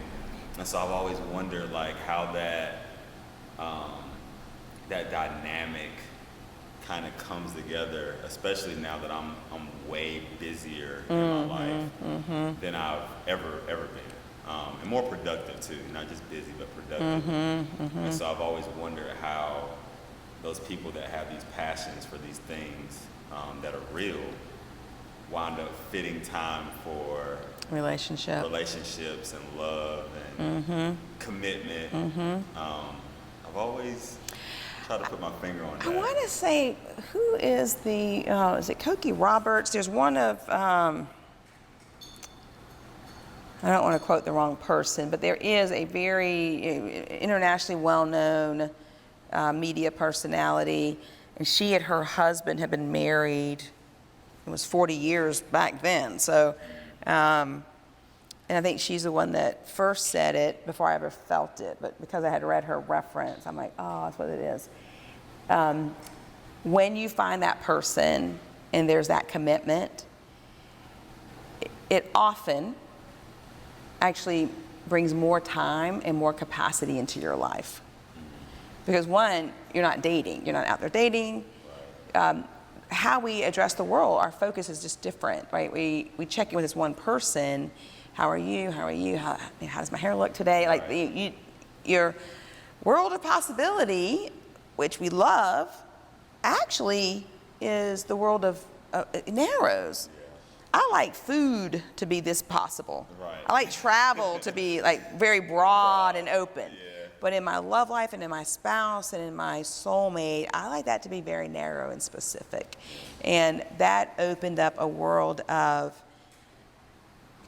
And so I've always wondered, like, how that dynamic kind of comes together, especially now that I'm way busier in my life than I've ever been, and more productive too. Not just busy, but productive. And so I've always wondered how those people that have these passions for these things that are real wind up fitting time for relationships and love and commitment. I've always tried to put my finger on that. I want to say, who is is it Cokie Roberts? There's one of, I don't want to quote the wrong person, but there is a very internationally well-known media personality, and she and her husband have been married, it was 40 years back then. So, and I think she's the one that first said it before I ever felt it, but because I had read her reference, I'm like, oh, that's what it is. When you find that person and there's that commitment, it often actually brings more time and more capacity into your life. Because one, you're not dating, you're not out there dating. How we address the world, our focus is just different, right? We check in with this one person. How are you? How are you? How does my hair look today? Like your world of possibility, which we love, actually is the world of it narrows. I like food to be this possible. Right. I like travel to be like very broad and open. Yeah. But in my love life and in my spouse and in my soulmate, I like that to be very narrow and specific. And that opened up a world of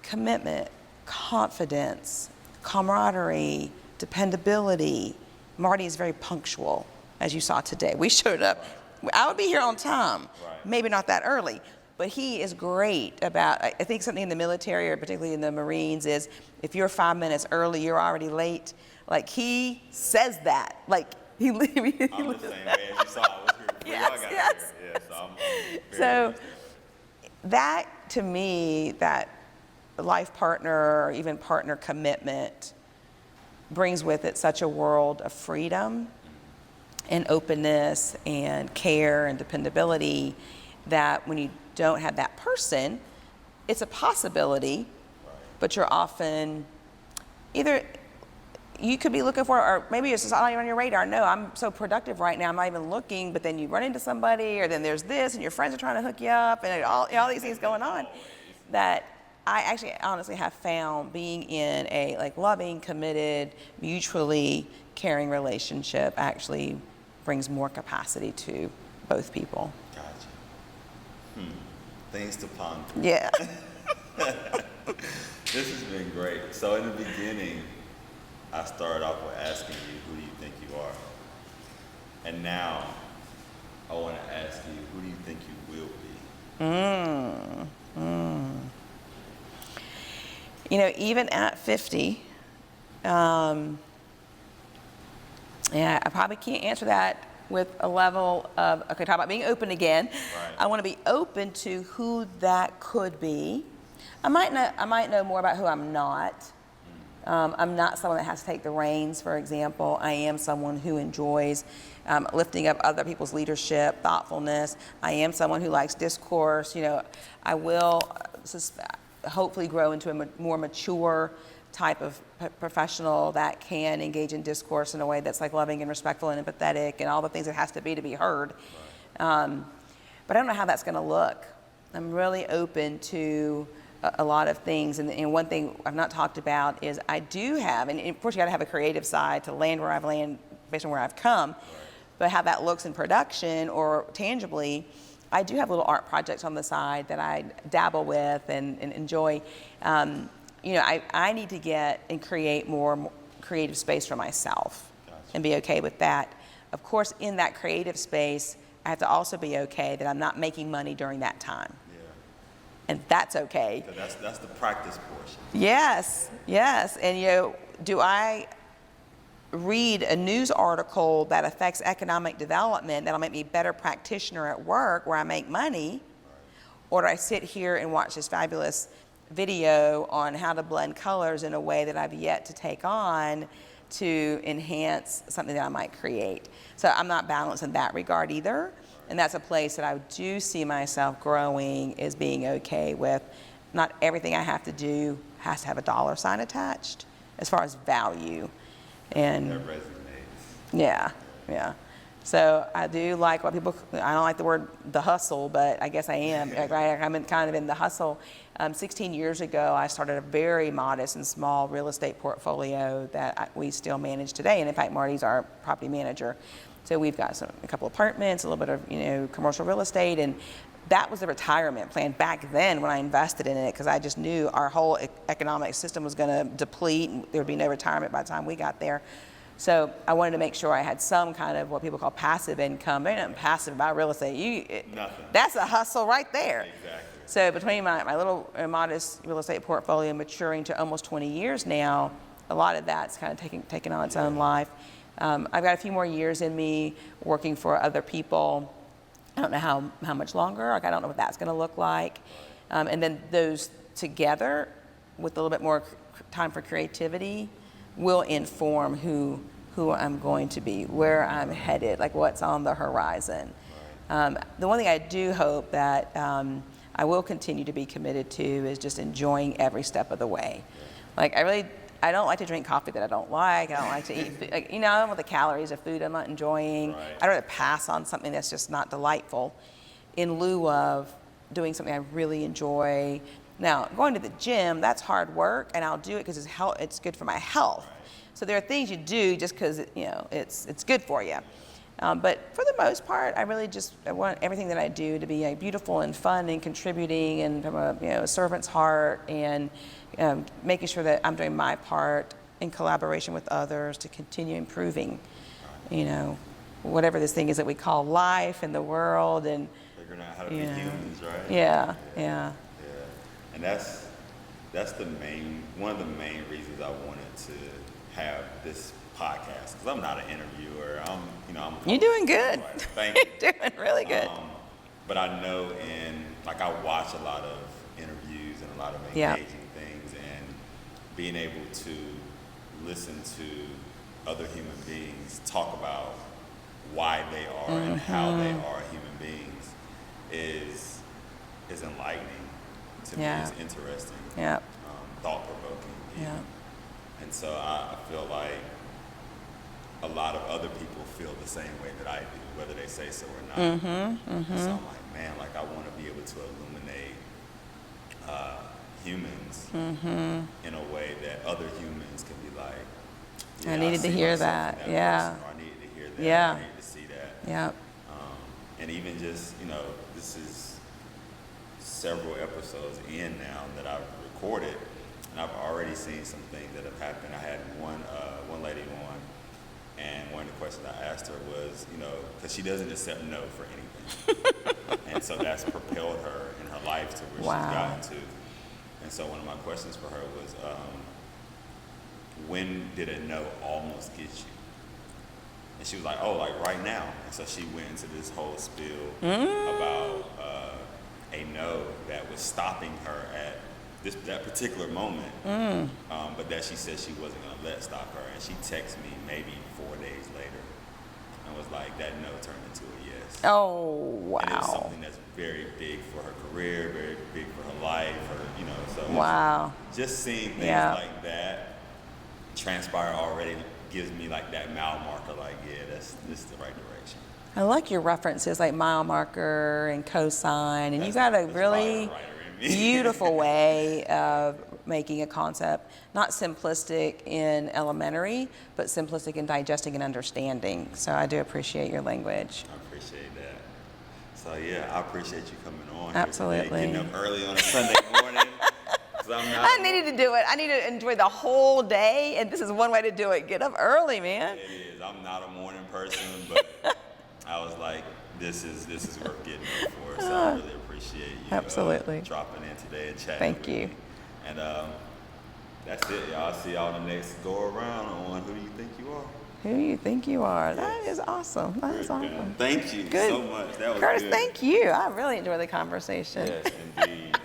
commitment, confidence, camaraderie, dependability. Marty is very punctual, as you saw today. We showed up. I would be here on time, maybe not that early. But he is great about, I think something in the military, or particularly in the Marines, is if you're 5 minutes early, you're already late. Like, he says that. Like, I'm the same way as you saw. I was here before y'all got here. Yeah, so that, to me, that life partner or even partner commitment brings with it such a world of freedom and openness and care and dependability that when you don't have that person, it's a possibility, but you're often either you could be looking for, or maybe it's just not even on your radar. No, I'm so productive right now, I'm not even looking, but then you run into somebody, or then there's this, and your friends are trying to hook you up, and all these things going on that I actually honestly have found being in a like loving, committed, mutually caring relationship actually brings more capacity to both people. Gotcha. Things to ponder. Yeah. This has been great. So in the beginning, I started off with asking you, who do you think you are? And now, I want to ask you, who do you think you will be? You know, even at 50, yeah, I probably can't answer that with a level of, okay, talk about being open again. Right. I want to be open to who that could be. I might know more about who I'm not. I'm not someone that has to take the reins, for example. I am someone who enjoys lifting up other people's leadership, thoughtfulness. I am someone who likes discourse. You know, I will hopefully grow into a more mature type of professional that can engage in discourse in a way that's like loving and respectful and empathetic and all the things it has to be heard. But I don't know how that's going to look. I'm really open to a lot of things, and one thing I've not talked about is I do have, and of course you got to have a creative side to land where I've landed based on where I've come, but how that looks in production or tangibly, I do have little art projects on the side that I dabble with and enjoy. You know, I need to get and create more creative space for myself. Gotcha. And be okay with that. Of course, in that creative space, I have to also be okay that I'm not making money during that time. And that's okay. So that's the practice portion. Yes, yes. And you know, do I read a news article that affects economic development that'll make me a better practitioner at work where I make money? Or do I sit here and watch this fabulous video on how to blend colors in a way that I've yet to take on to enhance something that I might create? So I'm not balanced in that regard either. And that's a place that I do see myself growing, is being okay with not everything I have to do has to have a dollar sign attached as far as value. And that resonates. Yeah, yeah. So I do like what people, I don't like the word the hustle, but I guess I am, right? I'm kind of in the hustle. 16 years ago, I started a very modest and small real estate portfolio that we still manage today. And in fact, Marty's our property manager. So we've got a couple apartments, a little bit of, you know, commercial real estate, that was the retirement plan back then when I invested in it, because I just knew our whole economic system was going to deplete and there would be no retirement by the time we got there. So I wanted to make sure I had some kind of what people call passive income. There's nothing passive about real estate. Nothing. That's a hustle right there. Exactly. So between my little modest real estate portfolio maturing to almost 20 years now, a lot of that's kind of taken on its own life. I've got a few more years in me working for other people. I don't know how much longer. Like, I don't know what that's going to look like. And then those together with a little bit more time for creativity will inform who I'm going to be, where I'm headed, like what's on the horizon. The one thing I do hope that I will continue to be committed to is just enjoying every step of the way. Like, I don't like to drink coffee that I don't like. I don't like to eat food. Like, I don't want the calories of food I'm not enjoying. Right. I'd rather pass on something that's just not delightful in lieu of doing something I really enjoy. Now, going to the gym, that's hard work, and I'll do it because it's good for my health. Right. So there are things you do just because it's good for you. But for the most part, I want everything that I do to be beautiful and fun and contributing and from a servant's heart, and making sure that I'm doing my part in collaboration with others to continue improving, whatever this thing is that we call life in the world, and Figuring out how to be humans, right? Yeah. And that's one of the main reasons I wanted to have this podcast, because I'm not an interviewer. I'm You're doing good. Thank you. You're doing really good. But I know I watch a lot of interviews and a lot of engaging things, and being able to listen to other human beings talk about why they are and how they are human beings is enlightening to me. It's interesting. Yeah. Thought-provoking. Yeah. And so I feel like a lot of other people feel the same way that I do, whether they say so or not. So I'm like, man, I want to be able to illuminate humans in a way that other humans can be like, I needed to hear that. Yeah. Person, or I needed to hear that. Yeah. I needed to see that. Yeah. And even just, this is several episodes in now that I've recorded, and I've already seen some things that have happened. I had one lady on, and one of the questions I asked her was, because she doesn't accept no for anything. And so that's propelled her in her life to where she's gotten to. And so one of my questions for her was, when did a no almost get you? And she was like, oh, like right now. And so she went into this whole spiel about a no that was stopping her at that particular moment, but that she said she wasn't going to let stop her. And she texted me maybe 4 days later and was like, that no turned into a yes. Oh, wow. And it's something that's very big for her career, very big for her life, so wow. Just seeing things like that transpire already gives me that mile marker, this is the right direction. I like your references like mile marker and cosine, and you got a really beautiful way of making a concept not simplistic in elementary, but simplistic in digesting and understanding. So I do appreciate your language. I appreciate that. So I appreciate you coming on. Absolutely. Getting up early on a Sunday morning. I needed to do it. I need to enjoy the whole day, and this is one way to do it. Get up early, man. It is. I'm not a morning person, but I was like, this is worth getting up for. So I really appreciate you Absolutely. Dropping in today and chatting. Thank you. Me. And that's it, y'all. I'll see y'all in the next go around on Who Do You Think You Are? Who do you think you are? That is awesome. That is awesome. Thank you Good. so much. That was Curtis, good. thank you. I really enjoyed the conversation. Yes, indeed.